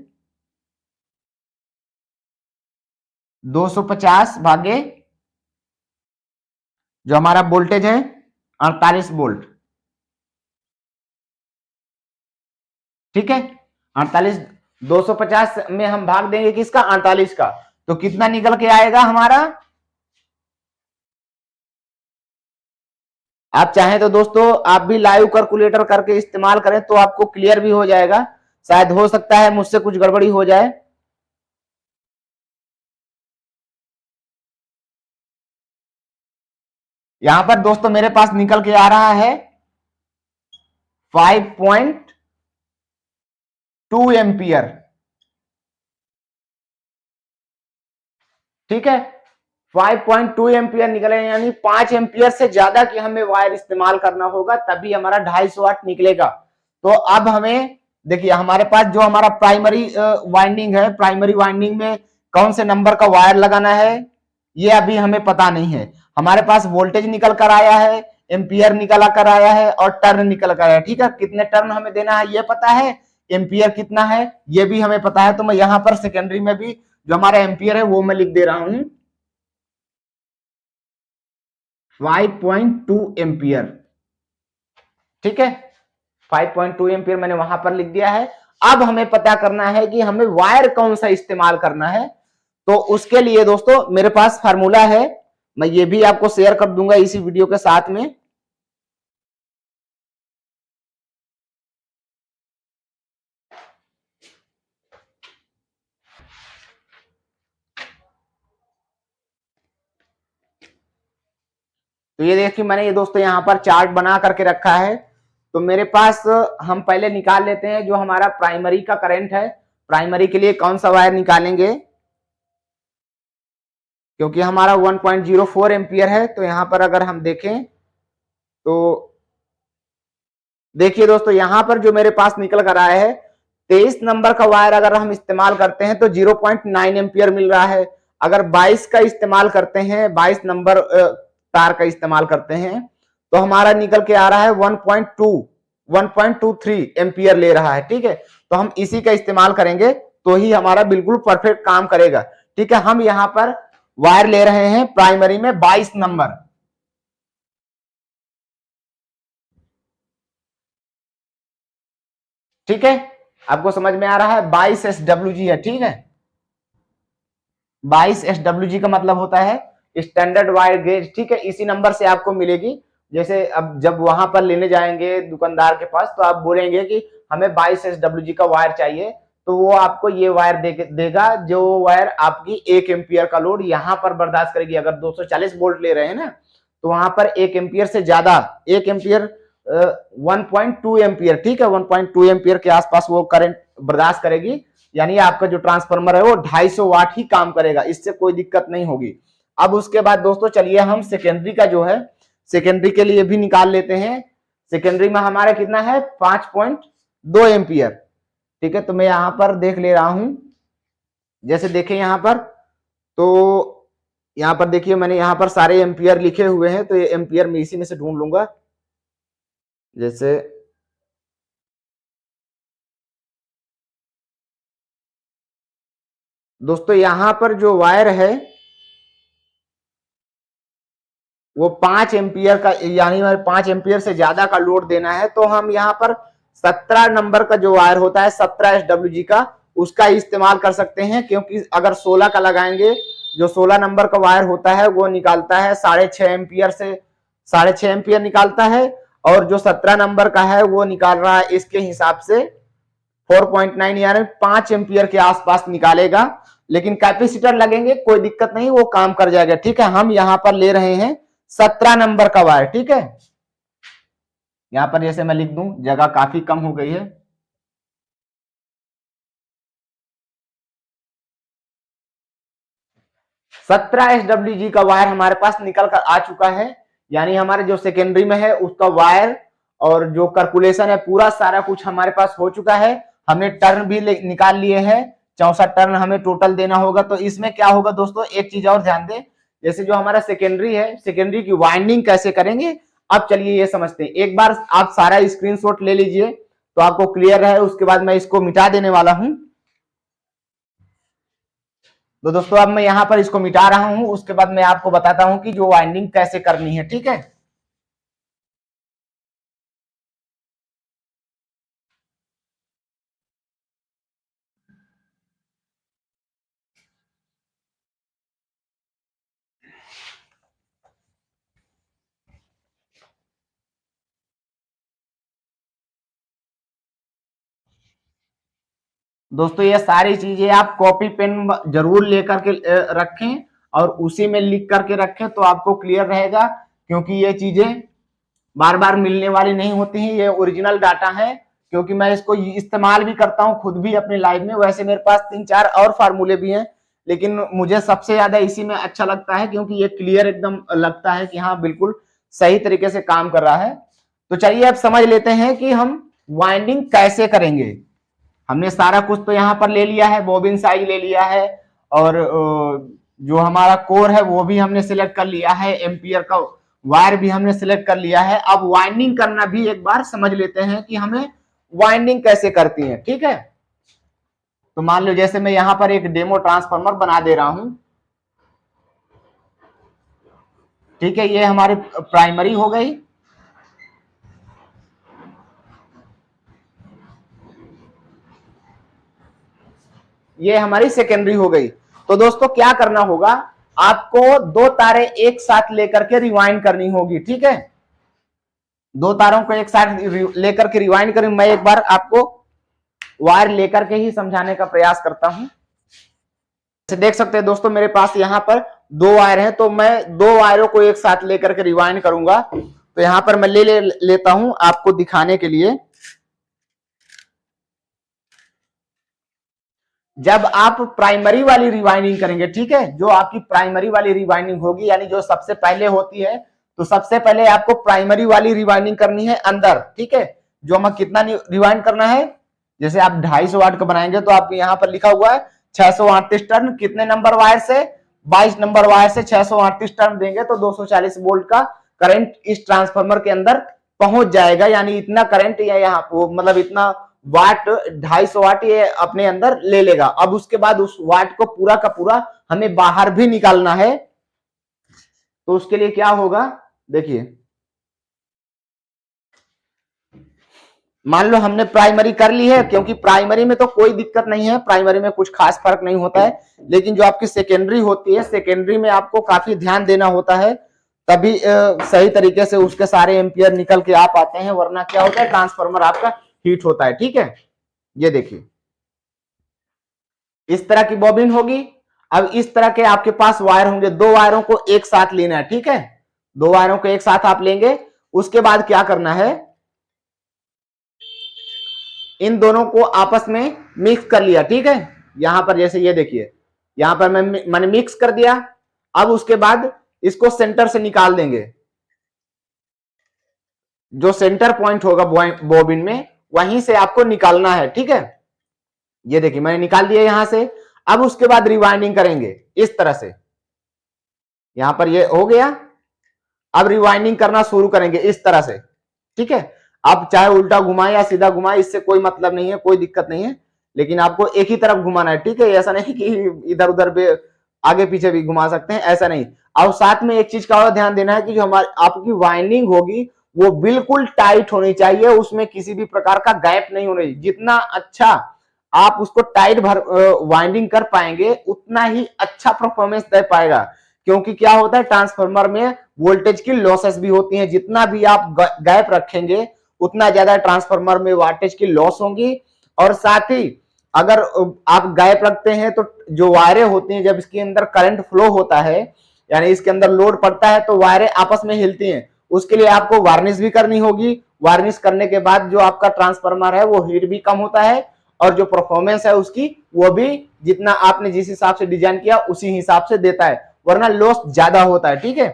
[SPEAKER 1] 250 भागे जो हमारा वोल्टेज है 48 वोल्ट, ठीक है। 48, 250 में हम भाग देंगे किसका, 48 का, तो कितना निकल के आएगा हमारा। आप चाहें तो दोस्तों आप भी लाइव कैलकुलेटर करके इस्तेमाल करें तो आपको क्लियर भी हो जाएगा, शायद हो सकता है मुझसे कुछ गड़बड़ी हो जाए। यहां पर दोस्तों मेरे पास निकल के आ रहा है 5.2 एम्पियर, ठीक है। 5.2 एम्पियर निकले, यानी 5 एम्पियर से ज्यादा की हमें वायर इस्तेमाल करना होगा, तभी हमारा 250 वाट निकलेगा। तो अब हमें देखिए, हमारे पास जो हमारा प्राइमरी वाइंडिंग है, प्राइमरी वाइंडिंग में कौन से नंबर का वायर लगाना है ये अभी हमें पता नहीं है। हमारे पास वोल्टेज निकल कर आया है, एम्पियर निकल कर आया है और टर्न निकल कर आया है, ठीक है। कितने टर्न हमें देना है ये पता है, एम्पियर कितना है ये भी हमें पता है। तो मैं यहां पर सेकेंडरी में भी जो हमारा एम्पियर है वो मैं लिख दे रहा हूं, 5.2 एम्पियर, ठीक है। 5.2 एम्पियर मैंने वहां पर लिख दिया है। अब हमें पता करना है कि हमें वायर कौन सा इस्तेमाल करना है। तो उसके लिए दोस्तों मेरे पास फार्मूला है, मैं ये भी आपको शेयर कर दूंगा इसी वीडियो के साथ में। तो ये देखिए मैंने ये दोस्तों यहाँ पर चार्ट बना करके रखा है। तो मेरे पास हम पहले निकाल लेते हैं जो हमारा प्राइमरी का करंट है, प्राइमरी के लिए कौन सा वायर निकालेंगे, क्योंकि हमारा 1.04 एम्पियर है। तो यहां पर अगर हम देखें तो देखिए दोस्तों, यहां पर जो मेरे पास निकल कर आया है 23 नंबर का वायर अगर हम इस्तेमाल करते हैं तो 0.9 एम्पियर मिल रहा है। अगर 22 का इस्तेमाल करते हैं, 22 नंबर तार का इस्तेमाल करते हैं तो हमारा निकल के आ रहा है 1.23 एम्पियर ले रहा है, ठीक है। तो हम इसी का इस्तेमाल करेंगे तो ही हमारा बिल्कुल परफेक्ट काम करेगा, ठीक है। हम यहां पर वायर ले रहे हैं प्राइमरी में 22 नंबर, ठीक है। आपको समझ में आ रहा है, 22 SWG है, ठीक है। 22 SWG का मतलब होता है स्टैंडर्ड वायर गेज, ठीक है। इसी नंबर से आपको मिलेगी। जैसे अब जब वहां पर लेने जाएंगे दुकानदार के पास तो आप बोलेंगे कि हमें 22 SWG का वायर चाहिए, तो वो आपको ये वायर देगा जो वायर आपकी 1 एम्पियर का लोड यहां पर बर्दाश्त करेगी। अगर 240 वोल्ट ले रहे हैं ना तो वहां पर 1 एम्पियर से ज्यादा, 1 एम्पियर 1.2 एम्पियर, ठीक है, 1.2 एम्पियर के आसपास वो करंट बर्दाश्त करेगी, यानी आपका जो ट्रांसफार्मर है वो 250 वाट ही काम करेगा, इससे कोई दिक्कत नहीं होगी। अब उसके बाद दोस्तों चलिए हम सेकेंडरी का जो है, सेकेंडरी के लिए भी निकाल लेते हैं। सेकेंडरी में हमारा कितना है, 5.2 एम्पियर, ठीक है। तो मैं यहां पर देख ले रहा हूं, जैसे देखें यहां पर, तो यहां पर देखिए मैंने यहां पर सारे एम्पियर लिखे हुए हैं, तो ये एम्पियर मैं इसी में से ढूंढ लूंगा। जैसे दोस्तों यहां पर जो वायर है वो 5 एम्पियर का, यानी 5 एम्पियर से ज्यादा का लोड देना है, तो हम यहाँ पर 17 नंबर का जो वायर होता है 17 SWG का, उसका इस्तेमाल कर सकते हैं, क्योंकि अगर 16 का लगाएंगे, जो 16 नंबर का वायर होता है वो निकालता है 6.5 एम्पियर से 6.5 एम्पियर निकालता है, और जो 17 नंबर का है वो निकाल रहा है इसके हिसाब से 4.9, यानी 5 एम्पियर के आसपास निकालेगा। लेकिन कैपेसिटर लगेंगे कोई दिक्कत नहीं, वो काम कर जाएगा, ठीक है। हम यहां पर ले रहे हैं 17 नंबर का वायर, ठीक है। यहां पर जैसे मैं लिख दूं, जगह काफी कम हो गई है। सत्रह SWG का वायर हमारे पास निकल कर आ चुका है, यानी हमारे जो सेकेंडरी में है उसका वायर और जो कैलकुलेशन है पूरा सारा कुछ हमारे पास हो चुका है। हमने टर्न भी निकाल लिए हैं, 64 टर्न हमें टोटल देना होगा। तो इसमें क्या होगा दोस्तों, एक चीज और ध्यान दें, जैसे जो हमारा सेकेंडरी है, सेकेंडरी की वाइंडिंग कैसे करेंगे, अब चलिए ये समझते हैं। एक बार आप सारा स्क्रीनशॉट ले लीजिए तो आपको क्लियर है, उसके बाद मैं इसको मिटा देने वाला हूं। तो दोस्तों अब मैं यहां पर इसको मिटा रहा हूं, उसके बाद मैं आपको बताता हूं कि जो वाइंडिंग कैसे करनी है, ठीक है। दोस्तों ये सारी चीजें आप कॉपी पेन जरूर लेकर के रखें और उसी में लिख करके रखें, तो आपको क्लियर रहेगा, क्योंकि ये चीजें बार बार मिलने वाली नहीं होती हैं, ये ओरिजिनल डाटा है। क्योंकि मैं इसको इस्तेमाल भी करता हूं खुद भी अपनी लाइफ में, वैसे मेरे पास 3-4 और फार्मूले भी हैं, लेकिन मुझे सबसे ज्यादा इसी में अच्छा लगता है, क्योंकि ये क्लियर एकदम लगता है कि हाँ बिल्कुल सही तरीके से काम कर रहा है। तो चलिए अब समझ लेते हैं कि हम वाइंडिंग कैसे करेंगे। हमने सारा कुछ तो यहाँ पर ले लिया है, बॉबिन साइज ले लिया है, और जो हमारा कोर है वो भी हमने सिलेक्ट कर लिया है, एम्पियर का वायर भी हमने सिलेक्ट कर लिया है। अब वाइंडिंग करना भी एक बार समझ लेते हैं कि हमें वाइंडिंग कैसे करती है, ठीक है। तो मान लो जैसे मैं यहाँ पर एक डेमो ट्रांसफार्मर बना दे रहा हूं, ठीक है, ये हमारी प्राइमरी हो गई, ये हमारी सेकेंडरी हो गई। तो दोस्तों क्या करना होगा, आपको दो तारें एक साथ लेकर के रिवाइंड करनी होगी, ठीक है। दो तारों को एक साथ लेकर के रिवाइंड करें, मैं एक बार आपको वायर लेकर के ही समझाने का प्रयास करता हूं। जैसे देख सकते हैं दोस्तों मेरे पास यहां पर दो वायर हैं, तो मैं दो वायरों को एक साथ लेकर के रिवाइंड करूंगा। तो यहां पर मैं लेता हूं आपको दिखाने के लिए। जब आप प्राइमरी वाली रिवाइंडिंग करेंगे, ठीक है, जो आपकी प्राइमरी वाली रिवाइंडिंग होगी, यानी जो सबसे पहले होती है, तो सबसे पहले आपको प्राइमरी वाली रिवाइंडिंग करनी है अंदर, ठीक है। जो हमें कितना रिवाइंड करना है, जैसे आप 250 वाट का बनाएंगे तो आप यहाँ पर लिखा हुआ है 638 टर्न, कितने नंबर वायर से, 22 नंबर वायर से 638 टर्न देंगे तो 240 वोल्ट का करंट इस ट्रांसफार्मर के अंदर पहुंच जाएगा, यानी इतना करंट या यहाँ मतलब इतना वाट, 250 वाट ये अपने अंदर ले लेगा। अब उसके बाद उस वाट को पूरा का पूरा हमें बाहर भी निकालना है, तो उसके लिए क्या होगा, देखिए मान लो हमने प्राइमरी कर ली है, क्योंकि प्राइमरी में तो कोई दिक्कत नहीं है, प्राइमरी में कुछ खास फर्क नहीं होता है, लेकिन जो आपकी सेकेंडरी होती है, सेकेंडरी में आपको काफी ध्यान देना होता है, तभी सही तरीके से उसके सारे एम्पियर निकल के आ पाते हैं, वरना क्या होता है ट्रांसफार्मर आपका हीट होता है, ठीक है। ये देखिए इस तरह की बॉबिन होगी। अब इस तरह के आपके पास वायर होंगे, दो वायरों को एक साथ लेना है, ठीक है। दो वायरों को एक साथ आप लेंगे। उसके बाद क्या करना है, इन दोनों को आपस में मिक्स कर लिया, ठीक है। यहां पर जैसे ये देखिए, यहां पर मैंने मिक्स कर दिया। अब उसके बाद इसको सेंटर से निकाल देंगे, जो सेंटर पॉइंट होगा बॉबिन में वहीं से आपको निकालना है, ठीक है। ये देखिए मैंने निकाल दिया यहां से। अब उसके बाद रिवाइंडिंग करेंगे इस तरह से, यहां पर ये हो गया। अब रिवाइंडिंग करना शुरू करेंगे इस तरह से, ठीक है। आप चाहे उल्टा घुमाएं या सीधा घुमाएं, इससे कोई मतलब नहीं है, कोई दिक्कत नहीं है, लेकिन आपको एक ही तरफ घुमाना है, ठीक है। ऐसा नहीं कि इधर उधर भी आगे पीछे भी घुमा सकते हैं, ऐसा नहीं। और साथ में एक चीज का और ध्यान देना है कि जो हमारी आपकी वाइंडिंग होगी वो बिल्कुल टाइट होनी चाहिए, उसमें किसी भी प्रकार का गैप नहीं होना चाहिए। जितना अच्छा आप उसको टाइट वाइंडिंग कर पाएंगे उतना ही अच्छा परफॉर्मेंस दे पाएगा। क्योंकि क्या होता है, ट्रांसफार्मर में वोल्टेज की लॉसेस भी होती हैं। जितना भी आप गैप रखेंगे उतना ज्यादा ट्रांसफार्मर में वाटेज की लॉस होगी। और साथ ही अगर आप गैप रखते हैं तो जो वायरें होती हैं, जब इसके अंदर करंट फ्लो होता है, यानी इसके अंदर लोड पड़ता है, तो वायरें आपस में हिलती हैं। उसके लिए आपको वार्निश भी करनी होगी। वार्निश करने के बाद जो आपका ट्रांसफार्मर है वो हीट भी कम होता है, और जो परफॉर्मेंस है उसकी वो भी जितना आपने जिस हिसाब से डिजाइन किया उसी हिसाब से देता है, वरना लॉस ज्यादा होता है, ठीक है।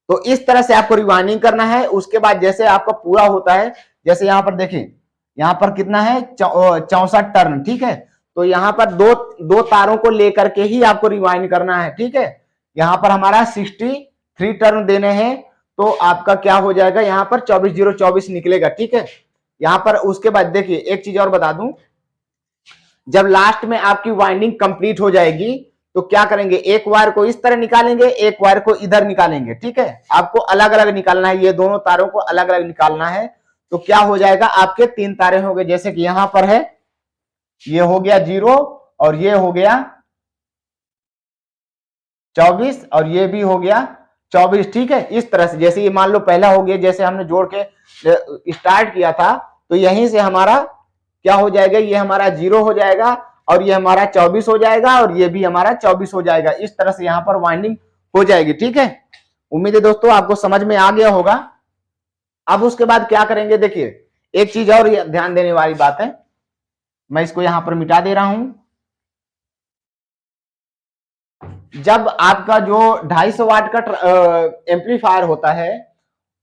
[SPEAKER 1] तो इस तरह से आपको रिवाइंडिंग करना है। उसके बाद जैसे आपका पूरा होता है, जैसे यहां पर देखिए, यहां पर कितना है 64 टर्न, ठीक है। तो यहां पर दो दो तारों को लेकर के ही आपको रिवाइंड करना है, ठीक है। यहां पर हमारा 63 टर्न देने हैं, तो आपका क्या हो जाएगा, यहां पर 24,024 निकलेगा, ठीक है। यहां पर उसके बाद देखिए एक चीज और बता दूं, जब लास्ट में आपकी वाइंडिंग कंप्लीट हो जाएगी तो क्या करेंगे, एक वायर को इस तरह निकालेंगे, एक वायर को इधर निकालेंगे, ठीक है। आपको अलग अलग निकालना है, ये दोनों तारों को अलग अलग निकालना है। तो क्या हो जाएगा, आपके 3 तारे हो गए, जैसे कि यहां पर है, ये हो गया 0 और ये हो गया 24 और ये भी हो गया 24, ठीक है। इस तरह से जैसे ये मान लो पहला हो गया, जैसे हमने जोड़ के स्टार्ट किया था, तो यहीं से हमारा क्या हो जाएगा, ये हमारा 0 हो जाएगा और ये हमारा 24 हो जाएगा और ये भी हमारा 24 हो जाएगा। इस तरह से यहां पर वाइंडिंग हो जाएगी, ठीक है। उम्मीद है दोस्तों आपको समझ में आ गया होगा। अब उसके बाद क्या करेंगे, देखिए एक चीज और ध्यान देने वाली बात है, मैं इसको यहां पर मिटा दे रहा हूं। जब आपका जो 250 वाट का एम्पलीफायर होता है,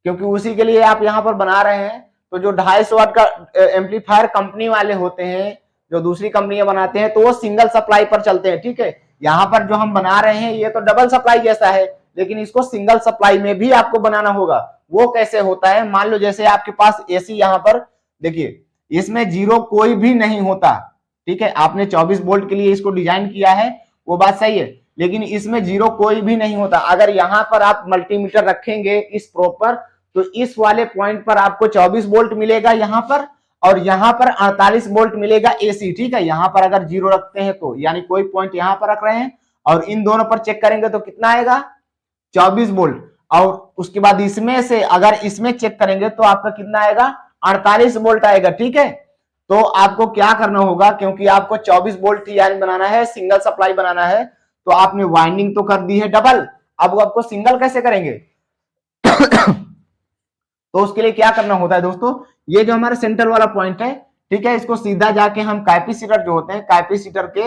[SPEAKER 1] क्योंकि उसी के लिए आप यहां पर बना रहे हैं, तो जो 250 वाट का एम्पलीफायर कंपनी वाले होते हैं, जो दूसरी कंपनियां बनाते हैं, तो वो सिंगल सप्लाई पर चलते हैं, ठीक है। यहां पर जो हम बना रहे हैं ये तो डबल सप्लाई जैसा है, लेकिन इसको सिंगल सप्लाई में भी आपको बनाना होगा। वो कैसे होता है, मान लो जैसे आपके पास एसी, यहां पर देखिए इसमें 0 कोई भी नहीं होता, ठीक है। आपने 24 वोल्ट के लिए इसको डिजाइन किया है, वो बात सही है, लेकिन इसमें 0 कोई भी नहीं होता। अगर यहां पर आप मल्टीमीटर रखेंगे इस प्रोब पर, तो इस वाले पॉइंट पर आपको 24 वोल्ट मिलेगा यहां पर, और यहां पर 48 वोल्ट मिलेगा एसी, ठीक है। यहां पर अगर 0 रखते हैं तो यानी कोई पॉइंट यहां पर रख रहे हैं, और इन दोनों पर चेक करेंगे तो कितना आएगा, 24 वोल्ट। और उसके बाद इसमें से अगर इसमें चेक करेंगे तो आपका कितना आएगा, 48 वोल्ट आएगा, ठीक है। तो आपको क्या करना होगा, क्योंकि आपको 24 वोल्ट यानी बनाना है, सिंगल सप्लाई बनाना है, तो आपने वाइंडिंग तो कर दी है डबल, अब आपको सिंगल कैसे करेंगे तो उसके लिए क्या करना होता है दोस्तों, ये जो हमारा सेंटर वाला पॉइंट है, ठीक है, इसको सीधा जाके हम कैपेसिटर जो होते हैं, कैपेसिटर के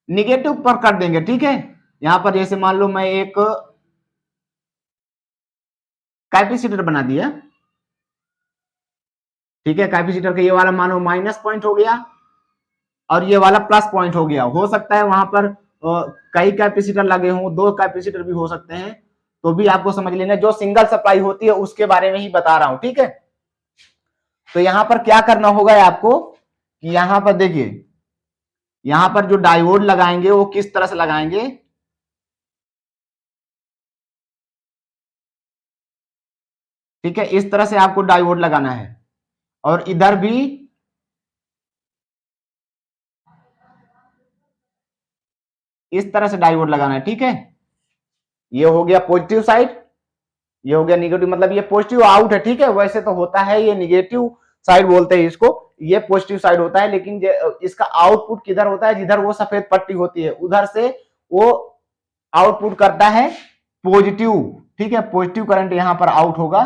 [SPEAKER 1] निगेटिव पर कर देंगे, ठीक है। यहां पर जैसे मान लो मैं एक कैपेसिटर बना दिया, ठीक है। कैपेसिटर का ये वाला मानो माइनस पॉइंट हो गया और ये वाला प्लस पॉइंट हो गया। हो सकता है वहां पर कई कैपेसिटर लगे हों, 2 कैपेसिटर भी हो सकते हैं, तो भी आपको समझ लेना। जो सिंगल सप्लाई होती है उसके बारे में ही बता रहा हूं, ठीक है। तो यहां पर क्या करना होगा आपको, कि यहां पर देखिए, यहां पर जो डायोड लगाएंगे वो किस तरह से लगाएंगे, ठीक है। इस तरह से आपको डायोड लगाना है, और इधर भी इस तरह से डायोड लगाना है, ठीक है। ये हो गया पॉजिटिव साइड, ये हो गया निगेटिव, मतलब ये पॉजिटिव आउट है, ठीक है। वैसे तो होता है ये निगेटिव साइड बोलते हैं इसको, ये पॉजिटिव साइड होता है, लेकिन इसका आउटपुट किधर होता है, जिधर वो सफेद पट्टी होती है उधर से वो आउटपुट करता है पॉजिटिव, ठीक है, पॉजिटिव करंट यहाँ पर आउट होगा।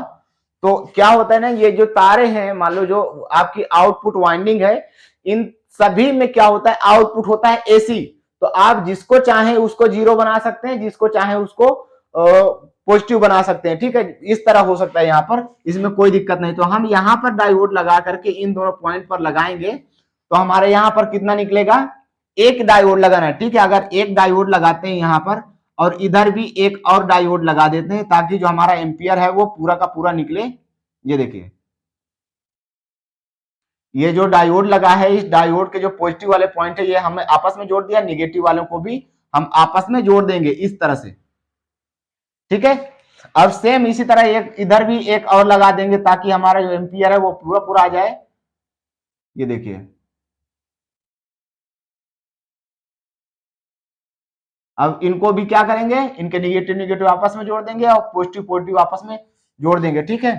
[SPEAKER 1] तो क्या होता है ना, ये जो तारे हैं, मान लो जो आपकी आउटपुट वाइंडिंग है, इन सभी में क्या होता है, आउटपुट होता है एसी। तो आप जिसको चाहे उसको जीरो बना सकते हैं, जिसको चाहे उसको पॉजिटिव बना सकते हैं। ठीक है, इस तरह हो सकता है यहाँ पर, इसमें कोई दिक्कत नहीं। तो हम यहाँ पर डायोड लगा करके इन दोनों पॉइंट पर लगाएंगे तो हमारे यहाँ पर कितना निकलेगा, एक डायोड लगाना है। ठीक है, अगर एक डायोड लगाते हैं यहाँ पर और इधर भी एक और डायोड लगा देते हैं ताकि जो हमारा एम्पियर है वो पूरा का पूरा निकले। ये देखिए, ये जो डायोड लगा है, इस डायोड के जो पॉजिटिव वाले पॉइंट है ये हमें आपस में जोड़ दिया, निगेटिव वालों को भी हम आपस में जोड़ देंगे इस तरह से। ठीक है, अब सेम इसी तरह एक इधर भी एक और लगा देंगे ताकि हमारा जो एम्पियर है वो पूरा पूरा आ जाए। ये देखिए, अब इनको भी क्या करेंगे, इनके निगेटिव निगेटिव आपस में जोड़ देंगे और पॉजिटिव पॉजिटिव आपस में जोड़ देंगे। ठीक है,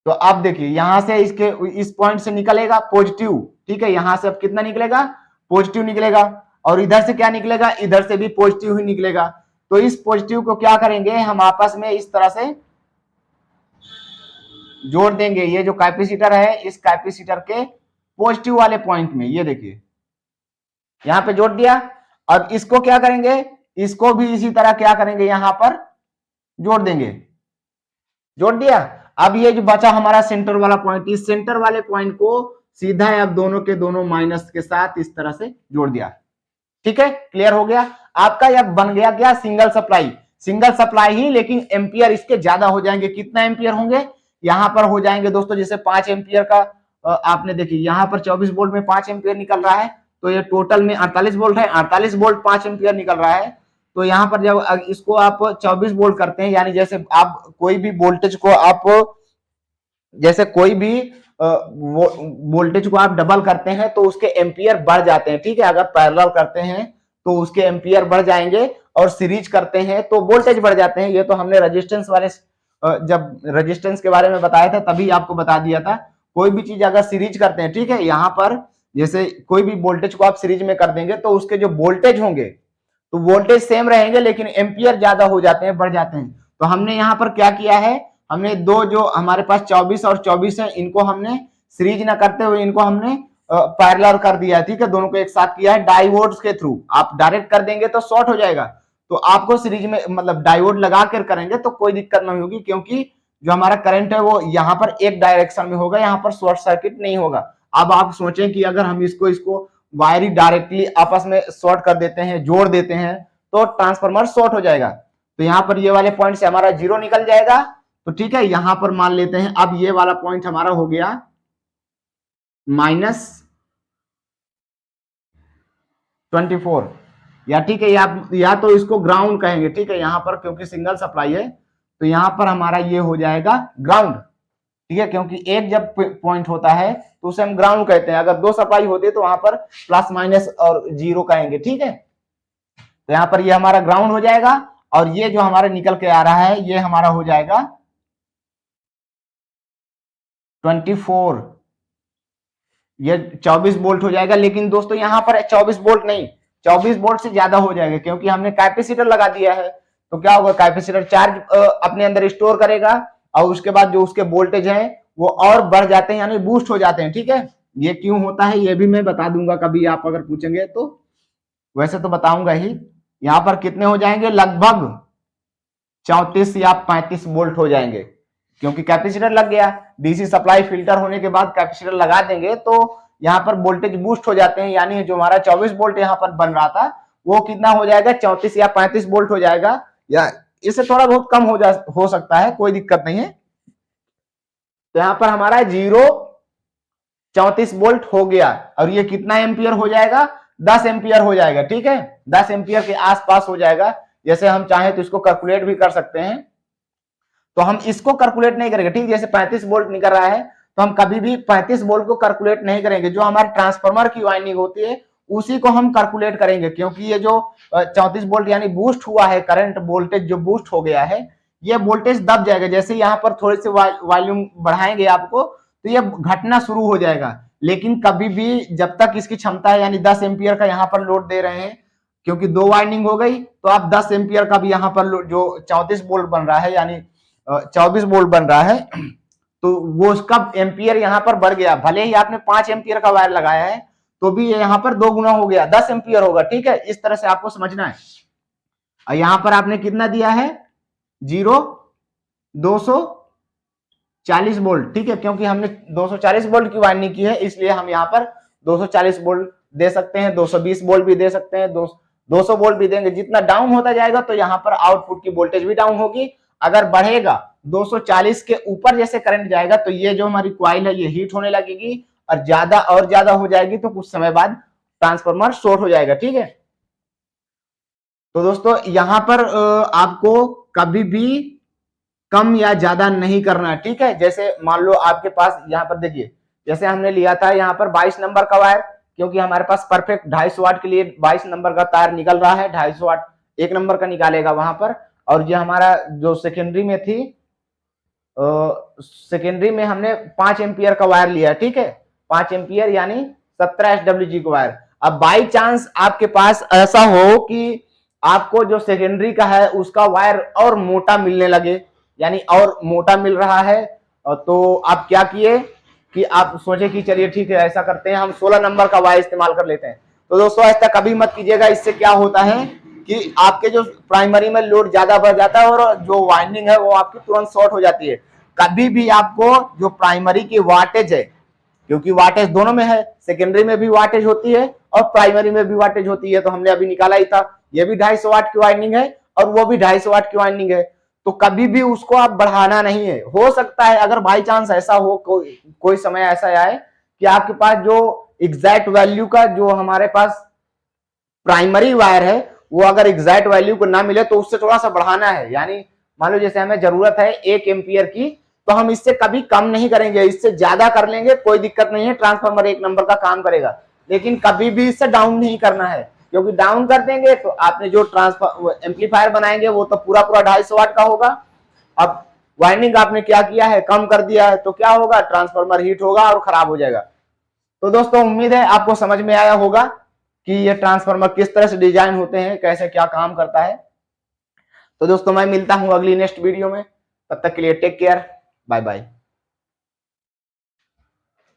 [SPEAKER 1] तो अब देखिए यहां से इसके इस पॉइंट से निकलेगा पॉजिटिव। ठीक है, यहां से अब कितना निकलेगा, पॉजिटिव निकलेगा, और इधर से क्या निकलेगा, इधर से भी पॉजिटिव ही निकलेगा। तो इस पॉजिटिव को क्या करेंगे, हम आपस में इस तरह से जोड़ देंगे। ये जो कैपेसिटर है, इस कैपेसिटर के पॉजिटिव वाले पॉइंट में, ये देखिए यहां पे जोड़ दिया। अब इसको क्या करेंगे, इसको भी इसी तरह क्या करेंगे, यहां पर जोड़ देंगे। जोड़ दिया। अब ये जो बचा हमारा सेंटर वाला पॉइंट, इस सेंटर वाले पॉइंट को सीधा है अब दोनों के दोनों माइनस के साथ इस तरह से जोड़ दिया। ठीक है, क्लियर हो गया आपका। यह बन गया क्या, सिंगल सप्लाई। सिंगल सप्लाई ही, लेकिन एम्पियर इसके ज्यादा हो जाएंगे। कितना एम्पियर होंगे, यहां पर हो जाएंगे दोस्तों, जैसे 5 एम्पियर का आपने देखिए यहां पर 24 वोल्ट में 5 एम्पियर निकल रहा है, तो ये टोटल में 48 वोल्ट है, 48 वोल्ट 5 एम्पियर निकल रहा है। तो यहाँ पर जब इसको आप 24 वोल्ट करते हैं, यानी जैसे आप कोई भी वोल्टेज को आप, जैसे कोई भी वोल्टेज को आप डबल करते हैं तो उसके एम्पियर बढ़ जाते हैं। ठीक है, अगर पैरेलल करते हैं तो उसके एम्पियर बढ़ जाएंगे, और सीरीज करते हैं तो वोल्टेज बढ़ जाते हैं। ये तो हमने रेजिस्टेंस वाले जब रेजिस्टेंस के बारे में बताया था तभी आपको बता दिया था। कोई भी चीज अगर सीरीज करते हैं, ठीक है, यहाँ पर जैसे कोई भी वोल्टेज को आप सीरीज में कर देंगे तो उसके जो वोल्टेज होंगे, तो वोल्टेज सेम रहेंगे लेकिन एम्पियर ज्यादा हो जाते हैं, बढ़ जाते हैं। तो हमने यहाँ पर क्या किया है, हमने दो जो हमारे पास 24 और 24 है, इनको हमने सीरीज ना करते हुए इनको हमने पैरेलल कर दिया। ठीक है, दोनों को एक साथ किया है डायोड्स के थ्रू। आप डायरेक्ट कर देंगे तो शॉर्ट हो जाएगा, तो आपको सीरीज में मतलब डायोड लगा कर करेंगे तो कोई दिक्कत नहीं होगी, क्योंकि जो हमारा करंट है वो यहाँ पर एक डायरेक्शन में होगा, यहाँ पर शॉर्ट सर्किट नहीं होगा। अब आप सोचें कि अगर हम इसको वायरिंग डायरेक्टली आपस में शॉर्ट कर देते हैं, जोड़ देते हैं, तो ट्रांसफार्मर शॉर्ट हो जाएगा। तो यहाँ पर ये वाले पॉइंट से हमारा जीरो निकल जाएगा। तो ठीक है, यहां पर मान लेते हैं अब ये वाला पॉइंट हमारा हो गया -24, या ठीक है, या तो इसको ग्राउंड कहेंगे। ठीक है, यहां पर क्योंकि सिंगल सप्लाई है तो यहां पर हमारा ये हो जाएगा ग्राउंड। ठीक है, क्योंकि एक जब पॉइंट होता है तो उसे हम ग्राउंड कहते हैं। अगर दो सप्लाई होती है तो वहां पर प्लस माइनस और जीरो कहेंगे। ठीक है, तो यहां पर ये हमारा ग्राउंड हो जाएगा, और ये जो हमारा निकल के आ रहा है ये हमारा हो जाएगा 24, ये 24 वोल्ट हो जाएगा। लेकिन दोस्तों यहाँ पर 24 वोल्ट नहीं, 24 वोल्ट से ज्यादा हो जाएगा, क्योंकि हमने कैपेसिटर लगा दिया है। तो क्या होगा, कैपेसिटर चार्ज अपने अंदर स्टोर करेगा, और उसके बाद जो उसके वोल्टेज है वो और बढ़ जाते हैं, यानी बूस्ट हो जाते हैं। ठीक है, ये क्यों होता है ये भी मैं बता दूंगा कभी आप अगर पूछेंगे तो, वैसे तो बताऊंगा ही। यहाँ पर कितने हो जाएंगे, लगभग 34 या 35 वोल्ट हो जाएंगे, क्योंकि कैपेसिटर लग गया। डीसी सप्लाई फिल्टर होने के बाद कैपेसिटर लगा देंगे तो यहाँ पर वोल्टेज बूस्ट हो जाते हैं, यानी जो हमारा 24 वोल्ट यहाँ पर बन रहा था वो कितना हो जाएगा, 34 या 35 वोल्ट हो जाएगा, या इससे थोड़ा बहुत कम हो सकता है, कोई दिक्कत नहीं है। तो यहाँ पर हमारा 34 वोल्ट हो गया, और ये कितना एम्पियर हो जाएगा, 10 एम्पियर हो जाएगा। ठीक है, 10 एम्पियर के आसपास हो जाएगा। जैसे हम चाहें तो इसको कैलकुलेट भी कर सकते हैं, तो हम इसको कैलकुलेट नहीं करेंगे। ठीक, जैसे 35 वोल्ट निकल रहा है तो हम कभी भी 35 वोल्ट को कैलकुलेट नहीं करेंगे। जो हमारे ट्रांसफार्मर की वाइंडिंग होती है उसी को हम कैलकुलेट करेंगे, क्योंकि ये जो 34 वोल्ट यानी बूस्ट हुआ है, करंट वोल्टेज जो बूस्ट हो गया है, ये वोल्टेज दब जाएगा। जैसे यहाँ पर थोड़ी सी वॉल्यूम बढ़ाएंगे आपको तो ये घटना शुरू हो जाएगा। लेकिन कभी भी जब तक इसकी क्षमता है, यानी 10 एम्पियर का यहाँ पर लोड दे रहे हैं, क्योंकि 2 वाइंडिंग हो गई तो आप 10 एम्पियर का भी यहाँ पर जो 34 वोल्ट बन रहा है, यानी 24 वोल्ट बन रहा है, तो वो उसका एम्पियर यहाँ पर बढ़ गया। भले ही आपने 5 एम्पियर का वायर लगाया है तो भी ये यहाँ पर 2 गुना हो गया, 10 एम्पियर होगा। ठीक है, इस तरह से आपको समझना है। और यहाँ पर आपने कितना दिया है, 240 वोल्ट। ठीक है, क्योंकि हमने 240 वोल्ट की वाइंडिंग की है, इसलिए हम यहाँ पर 240 वोल्ट दे सकते हैं, 220 वोल्ट भी दे सकते हैं, 200 वोल्ट भी देंगे। जितना डाउन होता जाएगा तो यहाँ पर आउटपुट की वोल्टेज भी डाउन होगी। अगर बढ़ेगा 240 के ऊपर जैसे करंट जाएगा तो ये जो हमारी कॉइल है ये हीट होने लगेगी, और ज्यादा हो जाएगी तो कुछ समय बाद ट्रांसफार्मर शॉर्ट हो जाएगा। ठीक है, तो दोस्तों यहाँ पर आपको कभी भी कम या ज्यादा नहीं करना है। ठीक है, जैसे मान लो आपके पास यहाँ पर देखिए, जैसे हमने लिया था यहाँ पर 22 नंबर का वायर, क्योंकि हमारे पास परफेक्ट 250 वाट के लिए 22 नंबर का तार निकल रहा है, 250 वाट 1 नंबर का निकालेगा वहां पर। और ये हमारा जो सेकेंडरी में थी, सेकेंडरी में हमने 5 एम्पियर का वायर लिया। ठीक है, 5 एम्पियर यानी 17 SWG का वायर। अब बाई चांस आपके पास ऐसा हो कि आपको जो सेकेंडरी का है उसका वायर और मोटा मिलने लगे, यानी और मोटा मिल रहा है, तो आप क्या किए कि आप सोचे कि चलिए ठीक है ऐसा करते हैं, हम 16 नंबर का वायर इस्तेमाल कर लेते हैं। तो दोस्तों ऐसा कभी मत कीजिएगा। इससे क्या होता है कि आपके जो प्राइमरी में लोड ज्यादा बढ़ जाता है और जो वाइंडिंग है वो आपकी तुरंत शॉर्ट हो जाती है। कभी भी आपको जो प्राइमरी की वाटेज है, क्योंकि वाटेज दोनों में है, सेकेंडरी में भी वाटेज होती है और प्राइमरी में भी वाटेज होती है, तो हमने अभी निकाला ही था, ये भी 250 वाट की वाइंडिंग है और वो भी 250 वाट की वाइंडिंग है। तो कभी भी उसको आप बढ़ाना नहीं है। हो सकता है अगर बाई चांस ऐसा हो, कोई समय ऐसा आए कि आपके पास जो एग्जैक्ट वैल्यू का जो हमारे पास प्राइमरी वायर है वो अगर एग्जैक्ट वैल्यू को ना मिले तो उससे थोड़ा सा बढ़ाना है। यानी मान लो जैसे हमें जरूरत है 1 एम्पियर की, तो हम इससे कभी कम नहीं करेंगे, इससे ज्यादा कर लेंगे, कोई दिक्कत नहीं है, ट्रांसफार्मर 1 नंबर का काम करेगा। लेकिन कभी भी इससे डाउन नहीं करना है, क्योंकि डाउन कर देंगे तो आपने जो ट्रांसफर एम्पलीफायर बनाएंगे वो तो पूरा 250 वाट का होगा। अब वाइंडिंग आपने क्या किया है, कम कर दिया है, तो क्या होगा, ट्रांसफार्मर हीट होगा और खराब हो जाएगा। तो दोस्तों उम्मीद है आपको समझ में आया होगा कि ये ट्रांसफार्मर किस तरह से डिजाइन होते हैं, कैसे क्या काम करता है। तो दोस्तों मैं मिलता हूं अगली नेक्स्ट वीडियो में, तब तक के लिए टेक केयर, बाय बाय।